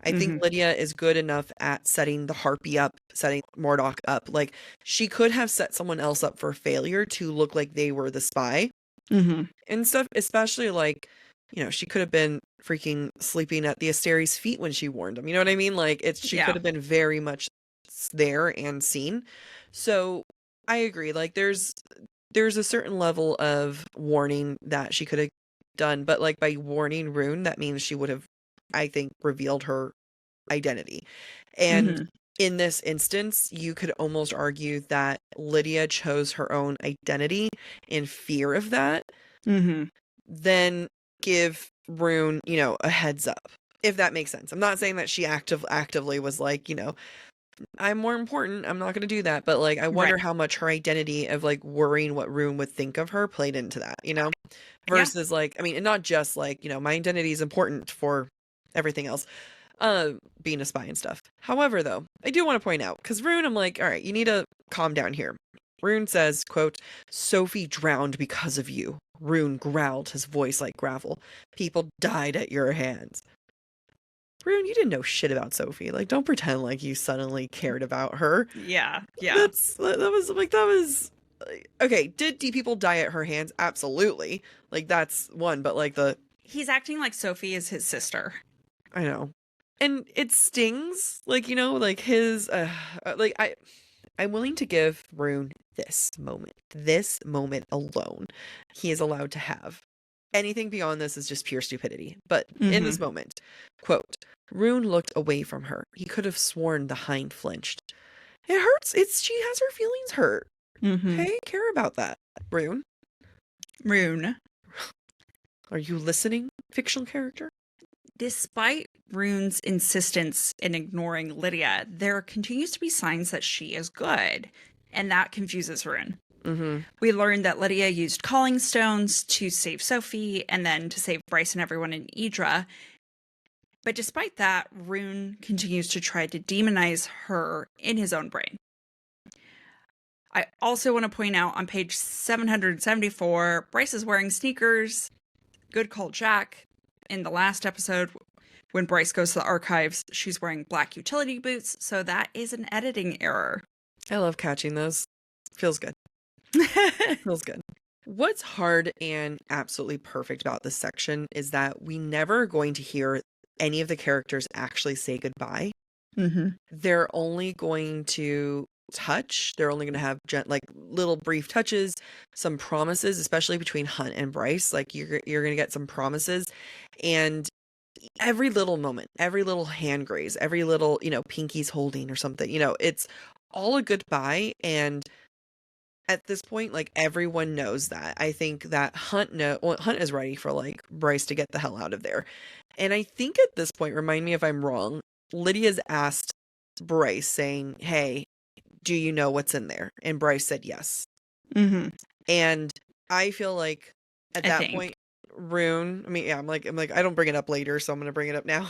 I think Lydia is good enough at setting the Harpy up, setting Mordok up. Like, she could have set someone else up for failure to look like they were the spy. Mm-hmm. and stuff, especially like, she could have been freaking sleeping at the Asteri's feet when she warned him. You know what I mean? Like she Yeah. could have been very much there and seen. So I agree. Like there's a certain level of warning that she could have done, but like by warning Rune, that means she would have, I think, revealed her identity. And Mm-hmm. in this instance, you could almost argue that Lydia chose her own identity in fear of that, Mm-hmm. then give Rune, a heads up. If that makes sense. I'm not saying that she actively was like, I'm more important. I'm not going to do that. But like, I Right. wonder how much her identity of like worrying what Rune would think of her played into that, Yeah. versus like, I mean, and not just like, my identity is important for everything else, being a spy and stuff. However, though, I do want to point out, because Rune, I'm like, all right, you need to calm down here. Rune says, quote, Sophie drowned because of you. Rune growled, his voice like gravel. People died at your hands. Rune, you didn't know shit about Sophie. Like, don't pretend like you suddenly cared about her. Yeah. Yeah. That was okay. Did people die at her hands? Absolutely. Like that's one, but like He's acting like Sophie is his sister. I know, and it stings. Like like his like I'm willing to give Rune this moment alone. He is allowed to have. Anything beyond this is just pure stupidity. But in this moment, quote, Rune looked away from her. He could have sworn the hind flinched. It hurts. She has her feelings hurt. Okay, care about that. Rune. Are you listening, fictional character? Despite Rune's insistence in ignoring Lydia, there continues to be signs that she is good, and that confuses Rune. We learned that Lydia used calling stones to save Sophie and then to save Bryce and everyone in Idra. But despite that, Rune continues to try to demonize her in his own brain. I also want to point out on page 774, Bryce is wearing sneakers. Good call, Jack. In the last episode, when Bryce goes to the archives, she's wearing black utility boots, so that is an editing error. I love catching those. Feels good. Feels good. What's hard and absolutely perfect about this section is that we never are going to hear any of the characters actually say goodbye. They're only going to touch. They're only going to have like little brief touches, some promises, especially between Hunt and Bryce. Like you're going to get some promises, and every little moment, every little hand graze, every little pinky's holding or something. It's all a goodbye. And at this point, like everyone knows that. I think that Hunt is ready for like Bryce to get the hell out of there. And I think at this point, remind me if I'm wrong, Lydia's asked Bryce saying, "Hey, do you know what's in there?" And Bryce said yes. And I feel like at that point, Rune, I mean, yeah, I'm like, I don't bring it up later, so I'm going to bring it up now.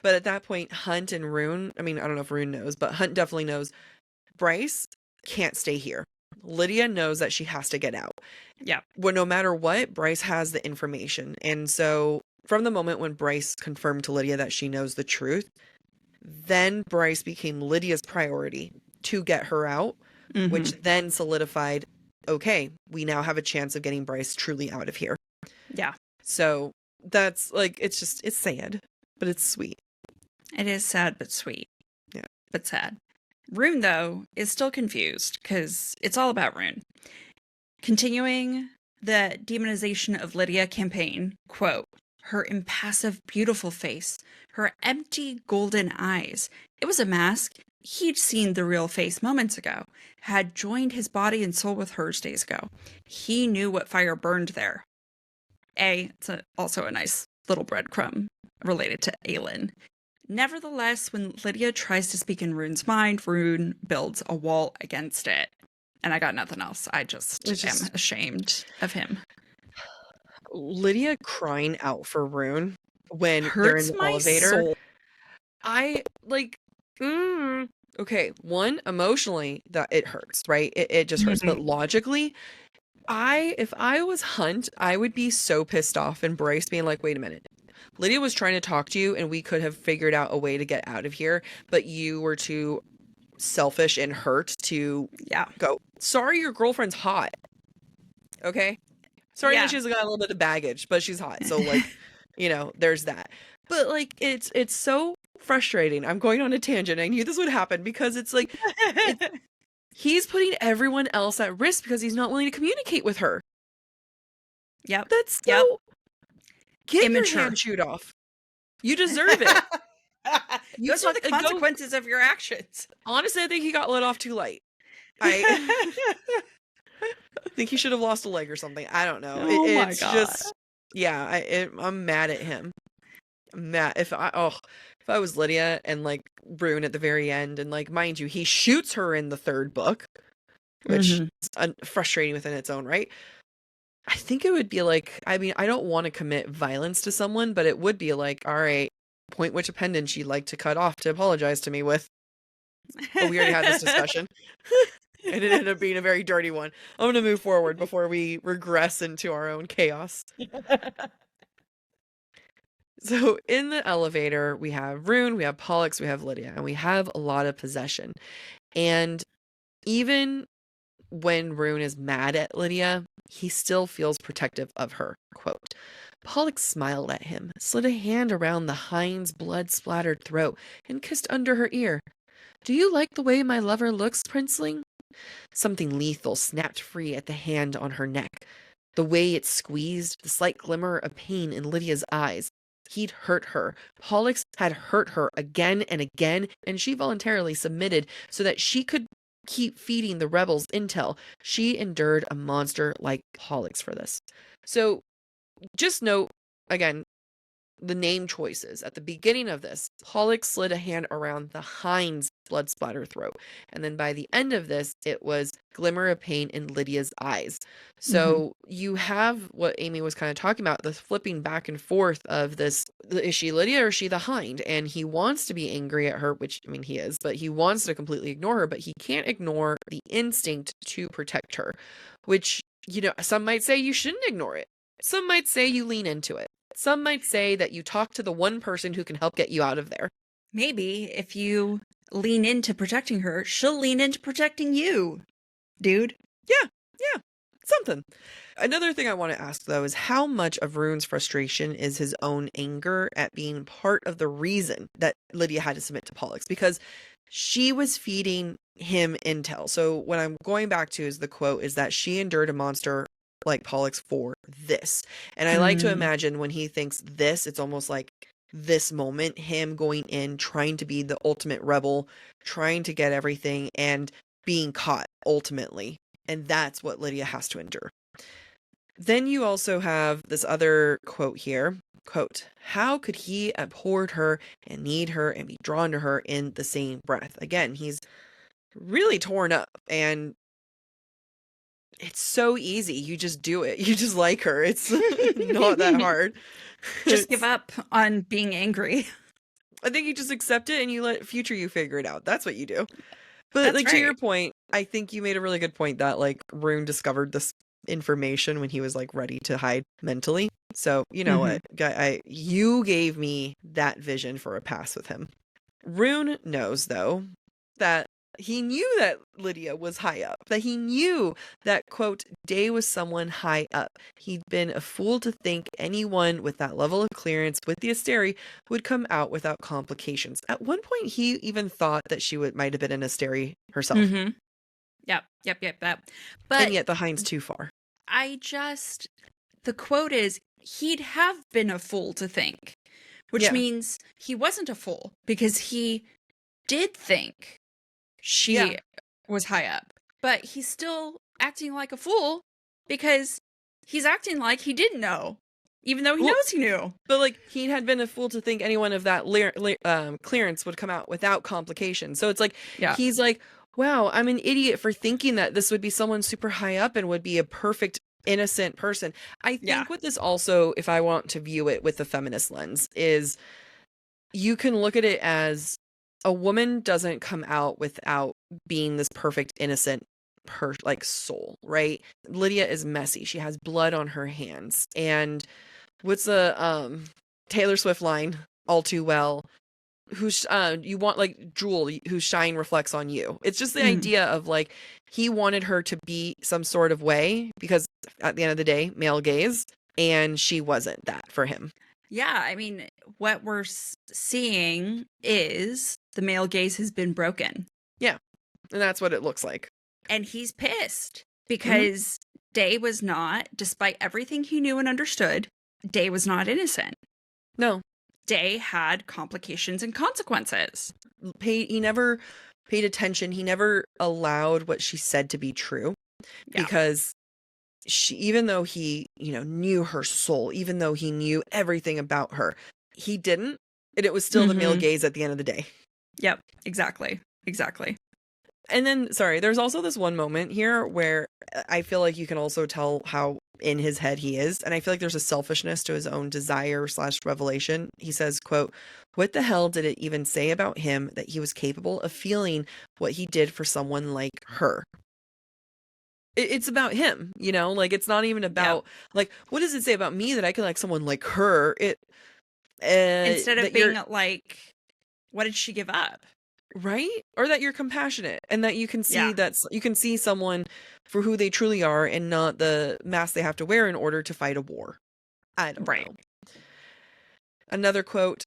But at that point, Hunt and Rune, I mean, I don't know if Rune knows, but Hunt definitely knows Bryce can't stay here. Lydia knows that she has to get out. Yeah. Well, no matter what, Bryce has the information. And so from the moment when Bryce confirmed to Lydia that she knows the truth, then Bryce became Lydia's priority to get her out, which then solidified, okay, we now have a chance of getting Bryce truly out of here. Yeah. So that's like, it's sad, but it's sweet. It is sad, but sweet. Yeah. But sad. Rune, though, is still confused because it's all about Rune. Continuing the demonization of Lydia campaign, quote, her impassive, beautiful face, her empty golden eyes. It was a mask. He'd seen the real face moments ago, had joined his body and soul with hers days ago. He knew what fire burned there. It's also a nice little breadcrumb related to Aelin. Nevertheless, when Lydia tries to speak in Rune's mind, Rune builds a wall against it. And I got nothing else. I just am ashamed of him. Lydia crying out for Rune when they're in the elevator. Soul. I like, okay, one, emotionally, that it hurts, right? It just hurts. But logically, if I was Hunt, I would be so pissed off and Bryce being like, wait a minute. Lydia was trying to talk to you and we could have figured out a way to get out of here, but you were too selfish and hurt to go, sorry, your girlfriend's hot. Okay? Sorry Yeah. that she's got a little bit of baggage, but she's hot. So like, there's that. But like it's so frustrating. I'm going on a tangent. I knew this would happen because it's like he's putting everyone else at risk because he's not willing to communicate with her. Yep. That's Yep. so get Immature. your hand chewed off. You deserve it. Those are the consequences of your actions. Honestly, I think he got let off too light. I think he should have lost a leg or something. I don't know. Oh my It's God. just, yeah, I'm mad at him. I'm mad. If I was Lydia and like Rune at the very end, and like, mind you, he shoots her in the third book, which is frustrating within its own right. I think it would be like, I mean, I don't want to commit violence to someone, but it would be like, all right, point which appendage you'd like to cut off to apologize to me with. Oh, we already had this discussion. And it ended up being a very dirty one. I'm going to move forward before we regress into our own chaos. So in the elevator, we have Rune, we have Pollux, we have Lydia, and we have a lot of possession. And even when Rune is mad at Lydia, he still feels protective of her. Quote, Pollux smiled at him, slid a hand around the hind's blood-splattered throat, and kissed under her ear. Do you like the way my lover looks, Princeling? Something lethal snapped free at the hand on her neck. The way it squeezed, the slight glimmer of pain in Lydia's eyes. He'd hurt her. Pollux had hurt her again and again, and she voluntarily submitted so that she could keep feeding the rebels intel. She endured a monster like Pollux for this. So, just note, again, the name choices. At the beginning of this, Pollux slid a hand around the hind's blood splatter throat. And then by the end of this, it was glimmer of pain in Lydia's eyes. So you have what Amy was kind of talking about, the flipping back and forth of this, is she Lydia or is she the hind? And he wants to be angry at her, which, I mean, he is, but he wants to completely ignore her, but he can't ignore the instinct to protect her, which, some might say you shouldn't ignore it. Some might say you lean into it. Some might say that you talk to the one person who can help get you out of there. Maybe if you lean into protecting her, she'll lean into protecting you, dude. Yeah, something. Another thing I want to ask, though, is how much of Rune's frustration is his own anger at being part of the reason that Lydia had to submit to Pollux? Because she was feeding him intel. So what I'm going back to is the quote is that she endured a monster like Pollux for this. And I like to imagine when he thinks this, it's almost like this moment, him going in, trying to be the ultimate rebel, trying to get everything and being caught ultimately. And that's what Lydia has to endure. Then you also have this other quote here. Quote, how could he abhor her and need her and be drawn to her in the same breath? Again, he's really torn up, and it's so easy. You just do it. You just like her. It's not that hard. Just give up on being angry. I think you just accept it and you let future you figure it out. That's what you do. But That's like right. to your point, I think you made a really good point that like Rune discovered this information when he was like ready to hide mentally. So you know what, you gave me that vision for a pass with him. Rune knows though that he knew that Lydia was high up, that he knew that, quote, Day was someone high up. He'd been a fool to think anyone with that level of clearance with the Asteri would come out without complications. At one point, he even thought that she might have been an Asteri herself. Yep. But and yet the hind's too far. The quote is, he'd have been a fool to think, which means he wasn't a fool because he did think she was high up, but he's still acting like a fool because he's acting like he didn't know, even though he knows he knew. But like he had been a fool to think anyone of that clearance would come out without complications. So it's like he's like, wow, I'm an idiot for thinking that this would be someone super high up and would be a perfect innocent person. I think what this also, if I want to view it with the feminist lens, is you can look at it as a woman doesn't come out without being this perfect innocent soul, right? Lydia is messy. She has blood on her hands. And what's the Taylor Swift line? All too well. who's you want like jewel whose shine reflects on you. It's just the Mm. idea of like he wanted her to be some sort of way because at the end of the day, male gaze, and she wasn't that for him. Yeah, I mean, what we're seeing is the male gaze has been broken. Yeah. And that's what it looks like. And he's pissed because Day was not, despite everything he knew and understood, Day was not innocent. No. Day had complications and consequences. He never paid attention. He never allowed what she said to be true. Yeah. Because she, even though he, knew her soul, even though he knew everything about her, he didn't. And it was still the male gaze at the end of the day. Yep, exactly. And then, sorry, there's also this one moment here where I feel like you can also tell how in his head he is. And I feel like there's a selfishness to his own desire / revelation. He says, quote, "What the hell did it even say about him that he was capable of feeling what he did for someone like her?" It's about him, like it's not even about like, what does it say about me that I can like someone like her? Instead of being like, what did she give up? Right? Or that you're compassionate and that you can see you can see someone for who they truly are and not the mask they have to wear in order to fight a war. I don't know. Another quote,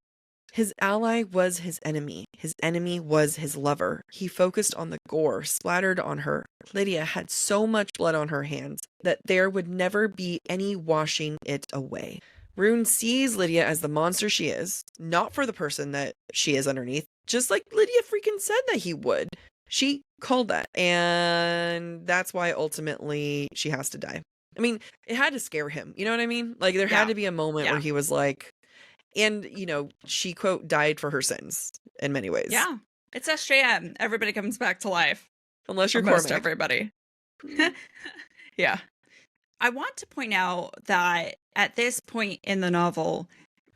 "His ally was his enemy. His enemy was his lover. He focused on the gore splattered on her. Lydia had so much blood on her hands that there would never be any washing it away." Rune sees Lydia as the monster she is, not for the person that she is underneath, just like Lydia freaking said that he would. She called that, and that's why ultimately she has to die. I mean, it had to scare him. You know what I mean? Like, there had to be a moment where he was like, and, she, quote, died for her sins in many ways. Yeah. It's SJM. Everybody comes back to life. Unless you're most Cormac. Everybody. Yeah. I want to point out that at this point in the novel,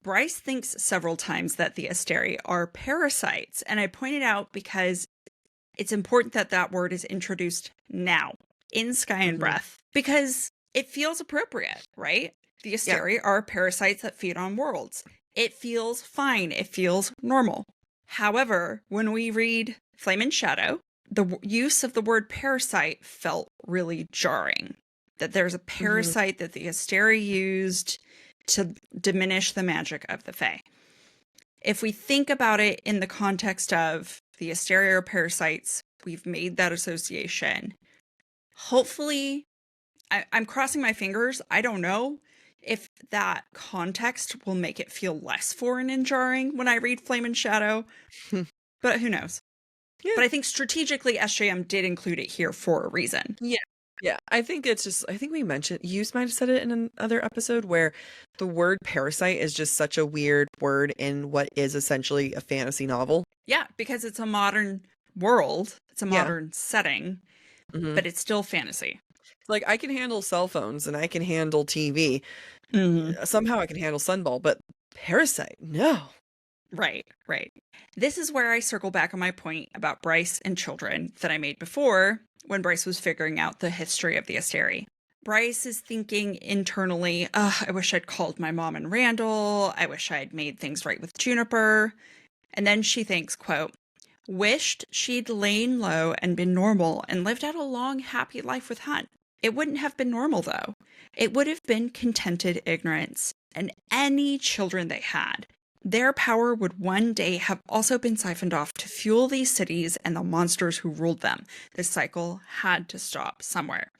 Bryce thinks several times that the Asteri are parasites. And I pointed out because it's important that that word is introduced now in Sky and Breath because it feels appropriate, right? The Asteri are parasites that feed on worlds. It feels fine. It feels normal. However, when we read Flame and Shadow, the use of the word parasite felt really jarring. That there's a parasite that the Asteri used to diminish the magic of the Fae. If we think about it in the context of the Asteri are parasites, we've made that association. Hopefully, I'm crossing my fingers. I don't know if that context will make it feel less foreign and jarring when I read Flame and Shadow, but who knows? Yeah. But I think strategically, SJM did include it here for a reason. Yeah, I think it's just, I think we mentioned, you might have said it in another episode where the word parasite is just such a weird word in what is essentially a fantasy novel. Yeah, because it's a modern world, it's a modern setting, but it's still fantasy. Like, I can handle cell phones and I can handle TV. Somehow I can handle Sunball, but parasite, no. Right. This is where I circle back on my point about Bryce and children that I made before when Bryce was figuring out the history of the Asteri. Bryce is thinking internally, I wish I'd called my mom and Randall. I wish I'd made things right with Juniper. And then she thinks, quote, "Wished she'd lain low and been normal and lived out a long, happy life with Hunt. It wouldn't have been normal, though. It would have been contented ignorance. And any children they had, their power would one day have also been siphoned off to fuel these cities and the monsters who ruled them. The cycle had to stop somewhere."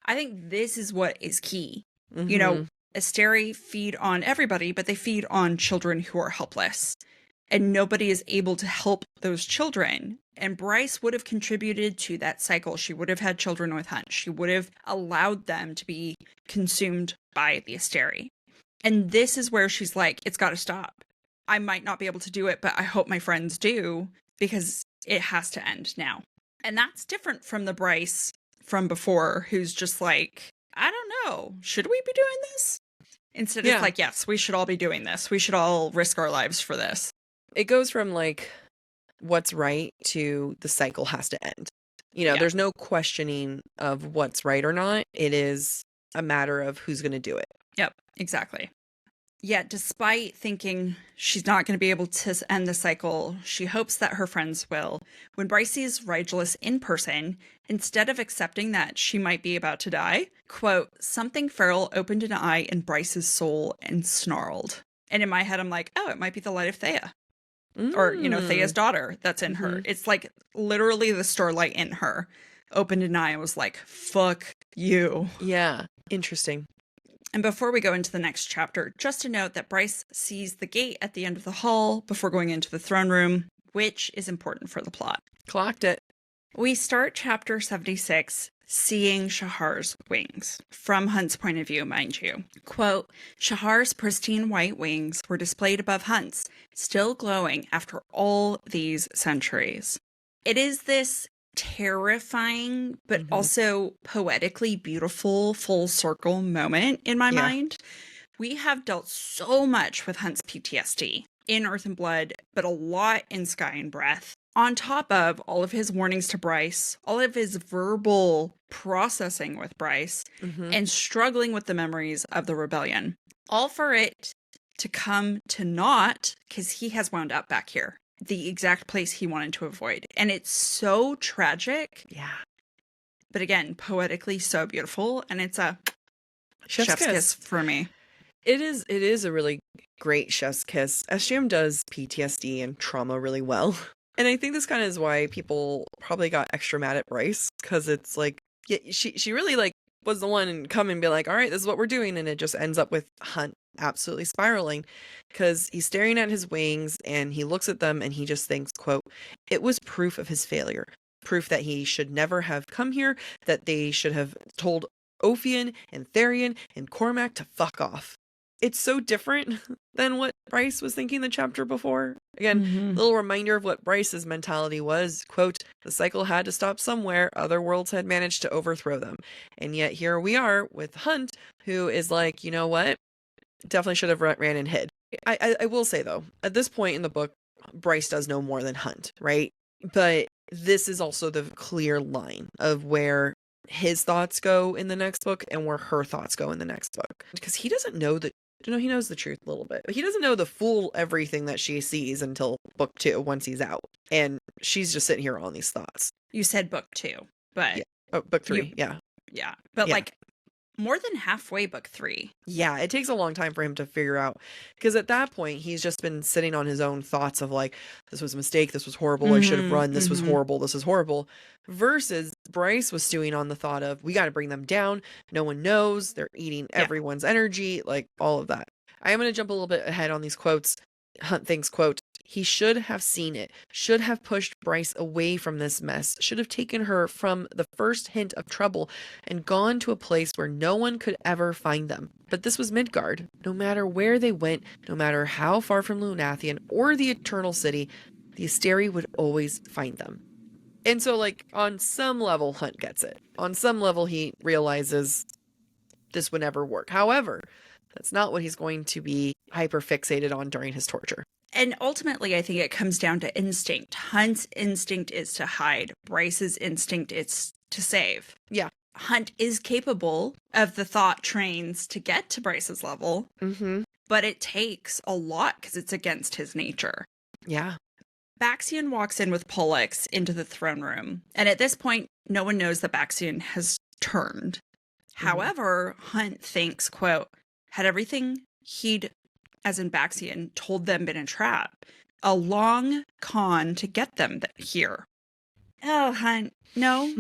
I think this is what is key. Asteri feed on everybody, but they feed on children who are helpless. And nobody is able to help those children. And Bryce would have contributed to that cycle. She would have had children with Hunt. She would have allowed them to be consumed by the Asteri. And this is where she's like, it's got to stop. I might not be able to do it, but I hope my friends do, because it has to end now. And that's different from the Bryce from before, who's just like, I don't know, should we be doing this? Instead, it's like, yes, we should all be doing this. We should all risk our lives for this. It goes from like what's right to the cycle has to end. There's no questioning of what's right or not. It is a matter of who's going to do it. Yep, exactly. Yet, despite thinking she's not going to be able to end the cycle, she hopes that her friends will. When Bryce sees Rigelus in person, instead of accepting that she might be about to die, quote, something feral opened an eye in Bryce's soul and snarled. And in my head, I'm like, oh, it might be the light of Thea. Or, Thea's daughter that's in her. It's like literally the starlight in her opened an eye and was like, fuck you. Yeah, interesting. And before we go into the next chapter, just a note that Bryce sees the gate at the end of the hall before going into the throne room, which is important for the plot. Clocked it. We start chapter 76, seeing Shahar's wings. From Hunt's point of view, mind you. Quote, Shahar's pristine white wings were displayed above Hunt's, still glowing after all these centuries. It is this terrifying but also poetically beautiful full circle moment in my mind. We have dealt so much with Hunt's PTSD in Earth and Blood, but a lot in Sky and Breath, on top of all of his warnings to Bryce, all of his verbal processing with Bryce, and struggling with the memories of the rebellion, all for it to come to naught because he has wound up back here, the exact place he wanted to avoid. And it's so tragic. Yeah. But again, poetically so beautiful. And it's a chef's kiss for me. It is a really great chef's kiss. SGM does PTSD and trauma really well. And I think this kind of is why people probably got extra mad at Bryce, because it's like, yeah, she really like was the one and come and be like, all right, this is what we're doing. And it just ends up with Hunt absolutely spiraling because he's staring at his wings and he looks at them and he just thinks, quote, it was proof of his failure, proof that he should never have come here, that they should have told Ophian and Therian and Cormac to fuck off. It's so different than what Bryce was thinking the chapter before. Again, little reminder of what Bryce's mentality was. Quote, the cycle had to stop somewhere. Other worlds had managed to overthrow them. And yet here we are with Hunt, who is like, you know what? Definitely should have ran and hid. I will say, though, at this point in the book, Bryce does know more than Hunt, right? But this is also the clear line of where his thoughts go in the next book and where her thoughts go in the next book. Because he doesn't know that. He knows the truth a little bit, but he doesn't know the full everything that she sees until book 2, once he's out. And she's just sitting here on these thoughts. You said book 2, but... Yeah. Oh, book 3, yeah. Yeah, but like more than halfway book 3. Yeah, it takes a long time for him to figure out. Because at that point, he's just been sitting on his own thoughts of like, this was a mistake, this was horrible, I should have run, this was horrible, this is horrible. Versus Bryce was stewing on the thought of, we got to bring them down, no one knows, they're eating everyone's energy, like all of that. I am going to jump a little bit ahead on these quotes. Hunt thinks, quote, he should have seen it, should have pushed Bryce away from this mess, should have taken her from the first hint of trouble and gone to a place where no one could ever find them. But this was Midgard. No matter where they went, no matter how far from Lunathian or the Eternal City, the Asteri would always find them. And so, like, on some level, Hunt gets it. On some level, he realizes this would never work. However, that's not what he's going to be hyper fixated on during his torture. And ultimately, I think it comes down to instinct. Hunt's instinct is to hide. Bryce's instinct is to save. Yeah. Hunt is capable of the thought trains to get to Bryce's level, but it takes a lot because it's against his nature. Yeah. Baxian walks in with Pollux into the throne room. And at this point, no one knows that Baxian has turned. However, Hunt thinks, quote, had everything he'd, as in Baxian, told them been a trap. A long con to get them here. Oh, Hunt, no.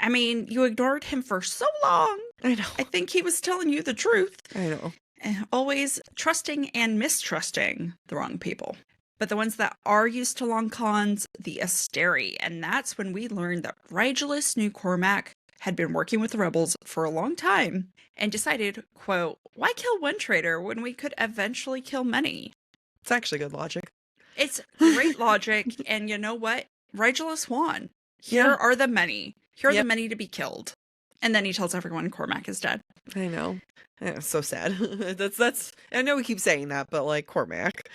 I mean, you ignored him for so long. I know. I think he was telling you the truth. I know. Always trusting and mistrusting the wrong people. But the ones that are used to long cons, the Asteri. And that's when we learned that Rigelus knew Cormac had been working with the rebels for a long time and decided, quote, why kill one traitor when we could eventually kill many? It's actually good logic. It's great logic. And you know what? Rigelus won. Here are the many. Here are the many to be killed. And then he tells everyone Cormac is dead. I know. It's so sad. that's. I know we keep saying that, but like Cormac.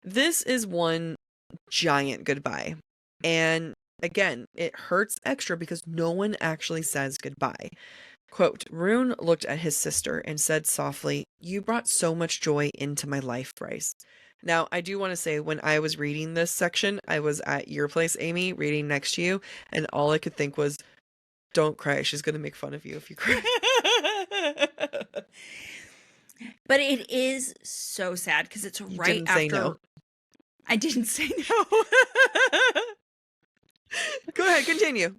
This is one giant goodbye. And again, it hurts extra because no one actually says goodbye. Quote, Rune looked at his sister and said softly, "You brought so much joy into my life, Bryce." Now, I do want to say when I was reading this section, I was at your place, Amy, reading next to you, and all I could think was, don't cry. She's going to make fun of you if you cry. But it is so sad because it's You right didn't after. say no. I didn't say no. Go ahead, continue.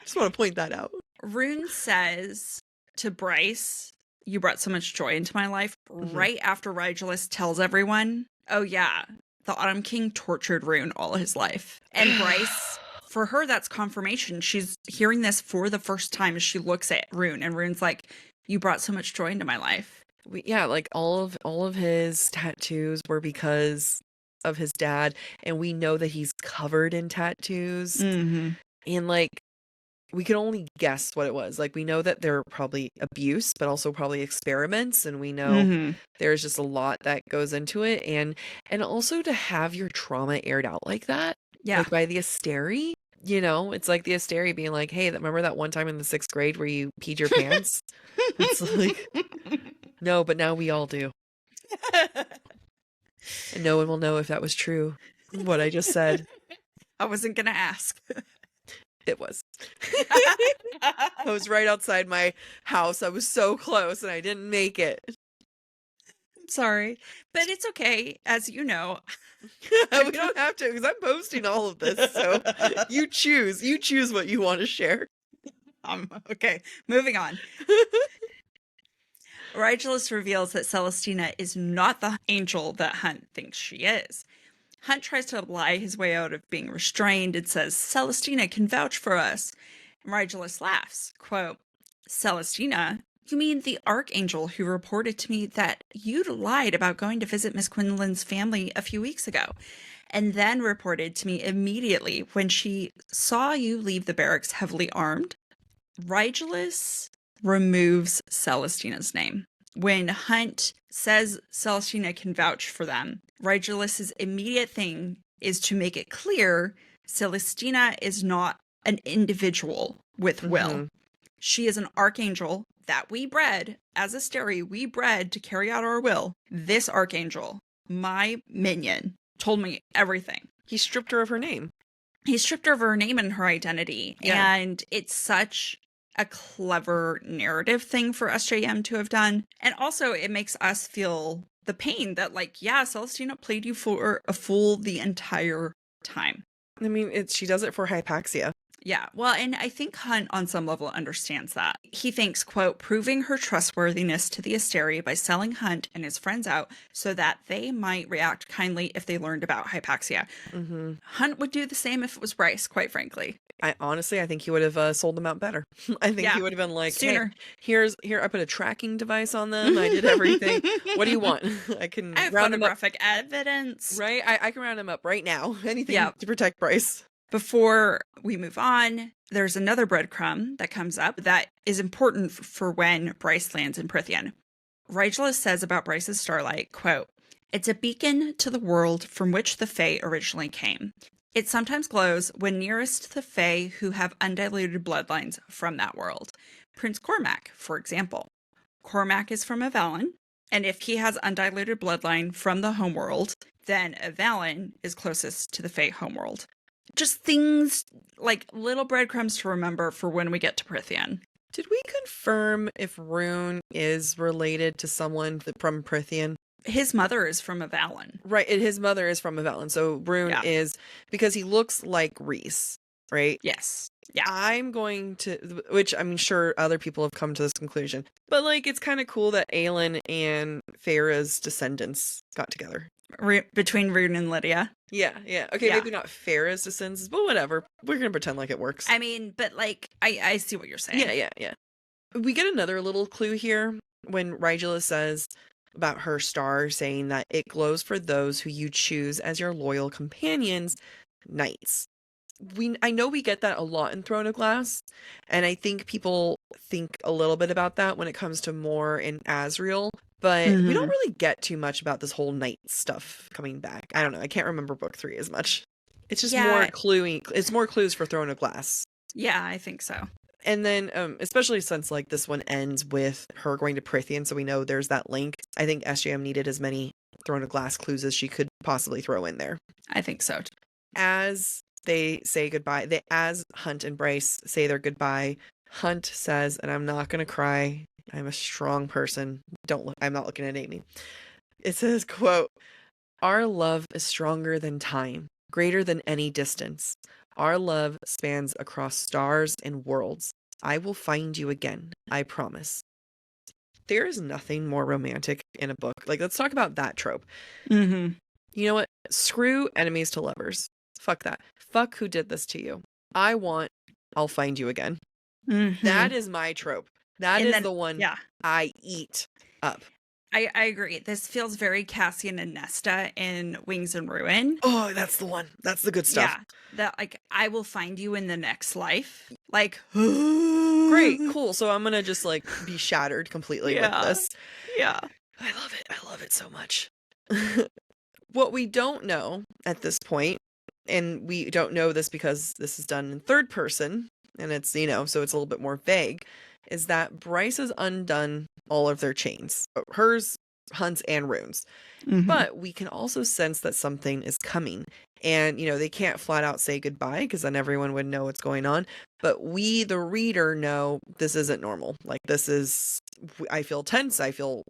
Just want to point that out. Rune says to Bryce, "You brought so much joy into my life," right after Rigelus tells everyone, "Oh yeah, the Autumn King tortured Rune all his life." And Bryce, for her, that's confirmation. She's hearing this for the first time as she looks at Rune, and Rune's like, "You brought so much joy into my life." Yeah, like all of his tattoos were because of his dad, and we know that he's covered in tattoos. Mm-hmm. And like we can only guess what it was. Like we know that they're probably abuse, but also probably experiments, and we know there's just a lot that goes into it, and also to have your trauma aired out like that, like by the Asteri. You know, it's like the Asteri being like, "Hey, remember that one time in the 6th grade where you peed your pants?" It's like, no, but now we all do. And no one will know if that was true, what I just said. I wasn't going to ask. It was. I was right outside my house. I was so close and I didn't make it. I'm sorry, but it's okay. As you know, we don't have to because I'm posting all of this. So you choose what you want to share. Okay, moving on. Rigelus reveals that Celestina is not the angel that Hunt thinks she is. Hunt tries to lie his way out of being restrained and says, "Celestina can vouch for us." And Rigelus laughs, quote, "Celestina? You mean the archangel who reported to me that you'd lied about going to visit Miss Quinlan's family a few weeks ago, and then reported to me immediately when she saw you leave the barracks heavily armed?" Rigelus removes Celestina's name. When Hunt says Celestina can vouch for them, Rigelus's immediate thing is to make it clear Celestina is not an individual with will. She is an archangel that we bred, as Asteri, we bred to carry out our will. This archangel, my minion, told me everything. He stripped her of her name. He stripped her of her name and her identity. Yeah. And it's such a clever narrative thing for SJM to have done. And also it makes us feel the pain that, like, yeah, Celestina played you for a fool the entire time. I mean, she does it for Hypaxia. Yeah, well, and I think Hunt on some level understands that. He thinks, quote, proving her trustworthiness to the Asteri by selling Hunt and his friends out so that they might react kindly if they learned about Hypaxia. Hunt would do the same if it was Bryce, quite frankly. I think he would have sold them out better. I think he would have been like, sooner. Hey, here, I put a tracking device on them. I did everything. What do you want? I have round photographic evidence. Right? I can round them up right now. Anything to protect Bryce. Before we move on, there's another breadcrumb that comes up that is important for when Bryce lands in Prythian. Rigelus says about Bryce's starlight, quote, "It's a beacon to the world from which the Fae originally came. It sometimes glows when nearest the Fae who have undiluted bloodlines from that world. Prince Cormac, for example. Cormac is from Avalon, and if he has undiluted bloodline from the homeworld, then Avalon is closest to the Fae homeworld." Just things like little breadcrumbs to remember for when we get to Prythian. Did we confirm if Rune is related to someone from Prythian? His mother is from Avalon. Right, his mother is from Avalon. So Rune is, because he looks like Rhys, right? Yes. Yeah. I'm going to, which I'm sure other people have come to this conclusion, but like it's kind of cool that Aelin and Farah's descendants got together. Between Rune and Lydia. Yeah. Okay, maybe not Farah's descendants, but whatever. We're going to pretend like it works. I mean, but like, I see what you're saying. Yeah. We get another little clue here when Rigelus says about her star, saying that it glows for those who you choose as your loyal companions, knights. I know we get that a lot in Throne of Glass, and I think people think a little bit about that when it comes to more in Azriel, but we don't really get too much about this whole knight stuff coming back. I don't know. I can't remember book 3 as much. It's just more cluing. It's more clues for Throne of Glass. Yeah, I think so. And then, especially since like this one ends with her going to Prithian, so we know there's that link. I think SJM needed as many thrown a glass clues as she could possibly throw in there. I think so. As they say goodbye, as Hunt and Bryce say their goodbye, Hunt says, and I'm not gonna cry, I'm a strong person. I'm not looking at Amy. It says, quote, "Our love is stronger than time, greater than any distance. Our love spans across stars and worlds. I will find you again, I promise." There is nothing more romantic in a book. Like, let's talk about that trope. Mm-hmm. You know what? Screw enemies to lovers. Fuck that. Fuck who did this to you. I'll find you again. Mm-hmm. That is my trope. That is the one I eat up. I agree. This feels very Cassian and Nesta in Wings and Ruin. Oh, that's the one. That's the good stuff. Yeah. That, like, I will find you in the next life. Like, great, cool. So I'm gonna just like be shattered completely with this. Yeah. I love it. I love it so much. What we don't know at this point, and we don't know this because this is done in third person, and it's, so it's a little bit more vague, is that Bryce has undone all of their chains. Hers, Hunt's, and Rune's. Mm-hmm. But we can also sense that something is coming. And, they can't flat out say goodbye because then everyone would know what's going on. But we, the reader, know this isn't normal. Like, I feel tense. I feel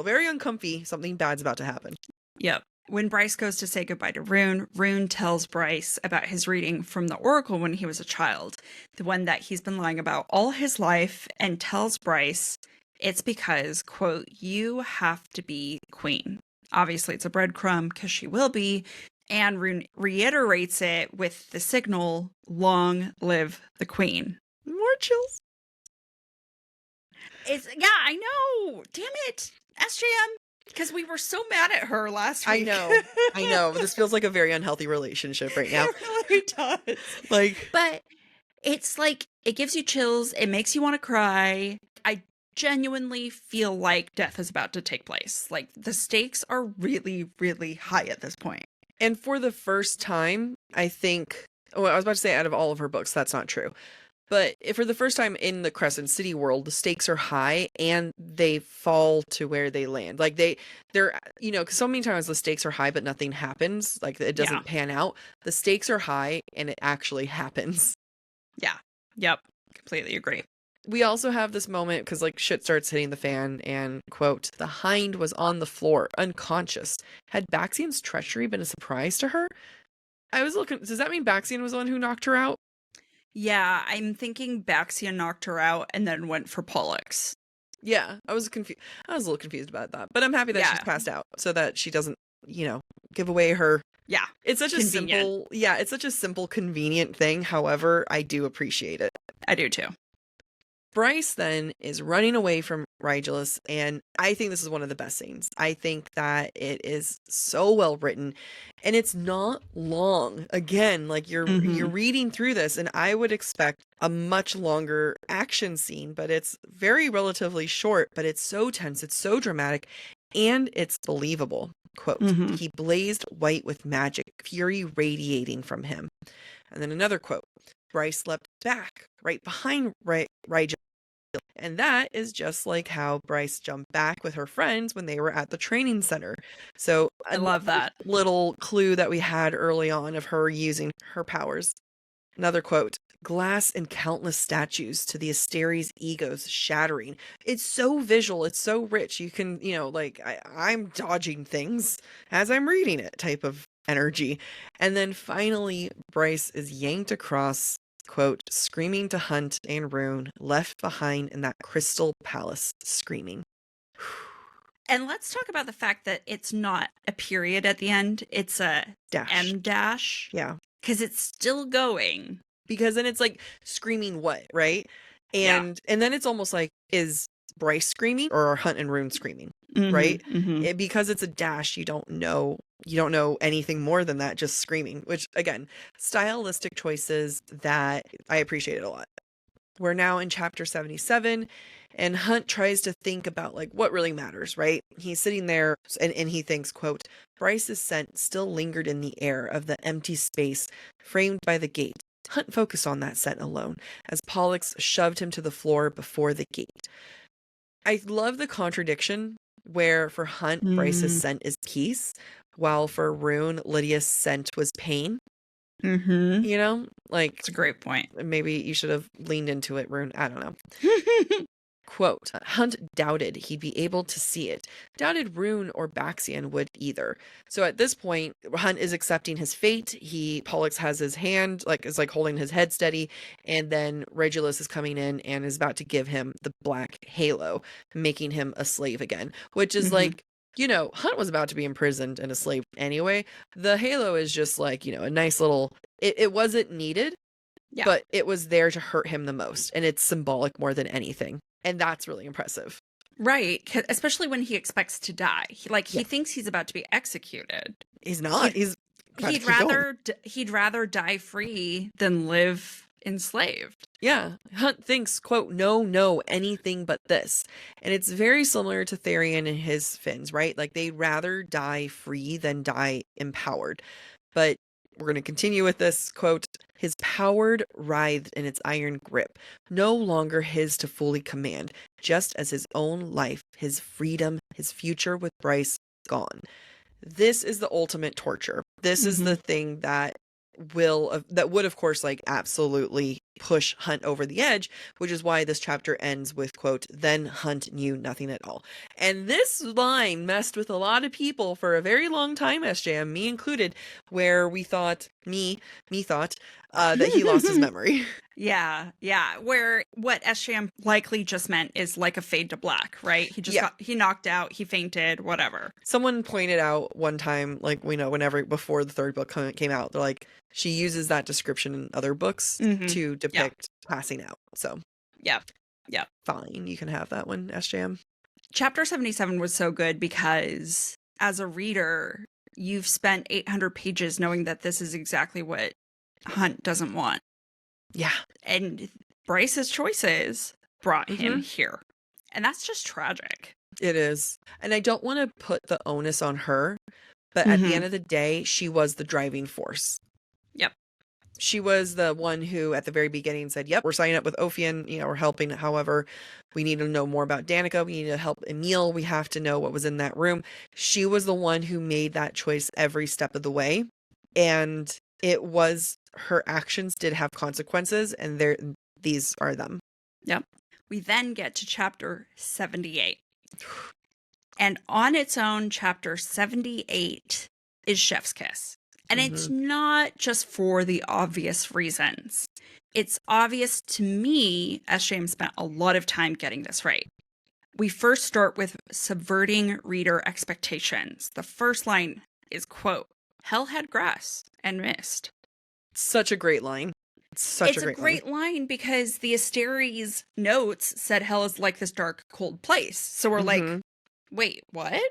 very uncomfy. Something bad's about to happen. Yep. When Bryce goes to say goodbye to Rune, Rune tells Bryce about his reading from the Oracle when he was a child, the one that he's been lying about all his life, and tells Bryce it's because, quote, "you have to be queen." Obviously, it's a breadcrumb because she will be, and Rune reiterates it with the signal, "long live the queen." More chills. I know. Damn it, SJM. Because we were so mad at her last week. I know. This feels like a very unhealthy relationship right now. It really does. But it's like, it gives you chills. It makes you want to cry. I genuinely feel like death is about to take place. Like, the stakes are really, really high at this point. And for the first time, I think, I was about to say out of all of her books, that's not true. But for the first time in the Crescent City world, the stakes are high and they fall to where they land. Like they're, because so many times the stakes are high, but nothing happens. Like it doesn't pan out. The stakes are high and it actually happens. Yeah. Yep. Completely agree. We also have this moment because like shit starts hitting the fan and, quote, "The hind was on the floor, unconscious. Had Baxian's treachery been a surprise to her?" I was looking, does that mean Baxian was the one who knocked her out? Yeah, I'm thinking Baxian knocked her out and then went for Pollux. Yeah, I was confused. I was a little confused about that, but I'm happy that she's passed out so that she doesn't, give away her. Yeah, it's such it's such a simple, convenient thing. However, I do appreciate it. I do too. Bryce then is running away from Rigelus, and I think this is one of the best scenes. I think that it is so well written, and it's not long. Again, like you're reading through this, and I would expect a much longer action scene, but it's very relatively short, but it's so tense, it's so dramatic, and it's believable. Quote, "He blazed white with magic, fury radiating from him." And then another quote, "Bryce leapt back, right behind Rigelus." And that is just like how Bryce jumped back with her friends when they were at the training center. So I love that little clue that we had early on of her using her powers. Another quote, "Glass and countless statues to the Asteri's egos shattering." It's so visual. It's so rich. You can, I'm dodging things as I'm reading it type of energy. And then finally, Bryce is yanked across, quote, "screaming to Hunt and Rune, left behind in that crystal palace, screaming." And let's talk about the fact that it's not a period at the end. It's a dash. M dash. Yeah. Because it's still going. Because then it's like screaming what, right? And then it's almost like, is Bryce screaming or are Hunt and Rune screaming? Right? Because it's a dash, you don't know anything more than that, just screaming, which again, stylistic choices that I appreciated a lot. We're now in chapter 77 and Hunt tries to think about like what really matters, right? He's sitting there and he thinks, quote, "Bryce's scent still lingered in the air of the empty space framed by the gate. Hunt focused on that scent alone as Pollux shoved him to the floor before the gate. I love the contradiction where for Hunt, Bryce's scent is peace, while for Rune, Lydia's scent was pain. Mm-hmm. You know, like, It's a great point. maybe you should have leaned into it, Rune. I don't know. Quote, Hunt doubted he'd be able to see it. Doubted Rune or Baxian would either. So at this point, Hunt is accepting his fate. Pollux has his hand, is holding his head steady, and then Regulus is coming in and is about to give him the black halo, making him a slave again, which is Hunt was about to be imprisoned and a slave anyway. The halo is just a nice little, it wasn't needed, but it was there to hurt him the most. And it's symbolic more than anything. And that's really impressive. Right. Especially when he expects to die. He thinks he's about to be executed. He's not. He'd rather die free than live enslaved. Yeah. Hunt thinks, quote, no, anything but this. And it's very similar to Therian and his Finns, right? They'd rather die free than die empowered. But we're going to continue with this, quote, his power writhed in its iron grip, no longer his to fully command, just as his own life, his freedom, his future with Bryce gone. This is the ultimate torture. This is the thing that would of course absolutely push Hunt over the edge, which is why this chapter ends with, quote, then Hunt knew nothing at all. And this line messed with a lot of people for a very long time, SJM, me included, where me thought that he lost his memory. Yeah. Where what SJM likely just meant is a fade to black, right? He just he knocked out, he fainted, whatever. Someone pointed out one time, whenever before the third book came out, they're she uses that description in other books to depict passing out. So yeah, fine, you can have that one, SJM. Chapter 77 was so good because as a reader, you've spent 800 pages knowing that this is exactly what Hunt doesn't want. Yeah. And Bryce's choices brought him here. And that's just tragic. It is. And I don't want to put the onus on her, but at the end of the day, she was the driving force. Yep. She was the one who at the very beginning said, yep, we're signing up with Ophian, we're helping. However, we need to know more about Danica. We need to help Emil. We have to know what was in that room. She was the one who made that choice every step of the way. And her actions did have consequences, and these are them. Yep. We then get to chapter 78. And on its own, chapter 78 is Chef's Kiss. And it's not just for the obvious reasons. It's obvious to me, as James spent a lot of time getting this right. We first start with subverting reader expectations. The first line is, quote, hell had grass and mist. Such a great line. It's a great line because the Asteries notes said hell is like this dark, cold place. So we're wait, what?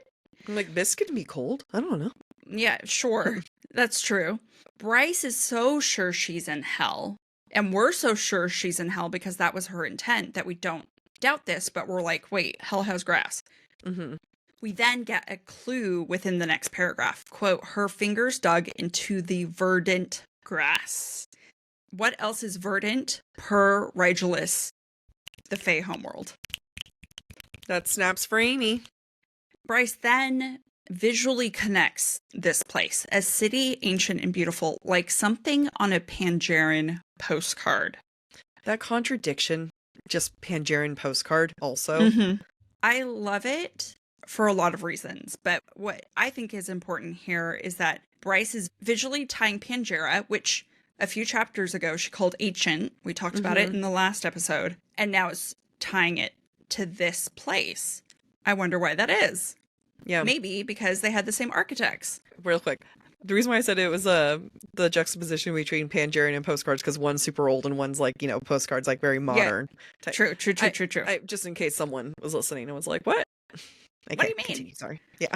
I'm this could be cold. I don't know. Yeah, sure. That's true. Bryce is so sure she's in hell. And we're so sure she's in hell because that was her intent, that we don't doubt this, but we're wait, hell has grass. We then get a clue within the next paragraph. Quote, her fingers dug into the verdant grass. What else is verdant per Regulus, the Fae homeworld? That snaps for Amy. Bryce then visually connects this place as city, ancient and beautiful, like something on a Pangeran postcard. That contradiction, just Pangeran postcard also. I love it for a lot of reasons, but what I think is important here is that Bryce is visually tying Pangera, which a few chapters ago she called ancient. We talked about it in the last episode, and now it's tying it to this place. I wonder why that is. Yeah. Maybe because they had the same architects. Real quick. The reason why I said it was the juxtaposition between Pangeran and postcards, because one's super old and one's postcards very modern. Yeah. True. Just in case someone was listening and was like, what? What do you mean? Continue, sorry. Yeah.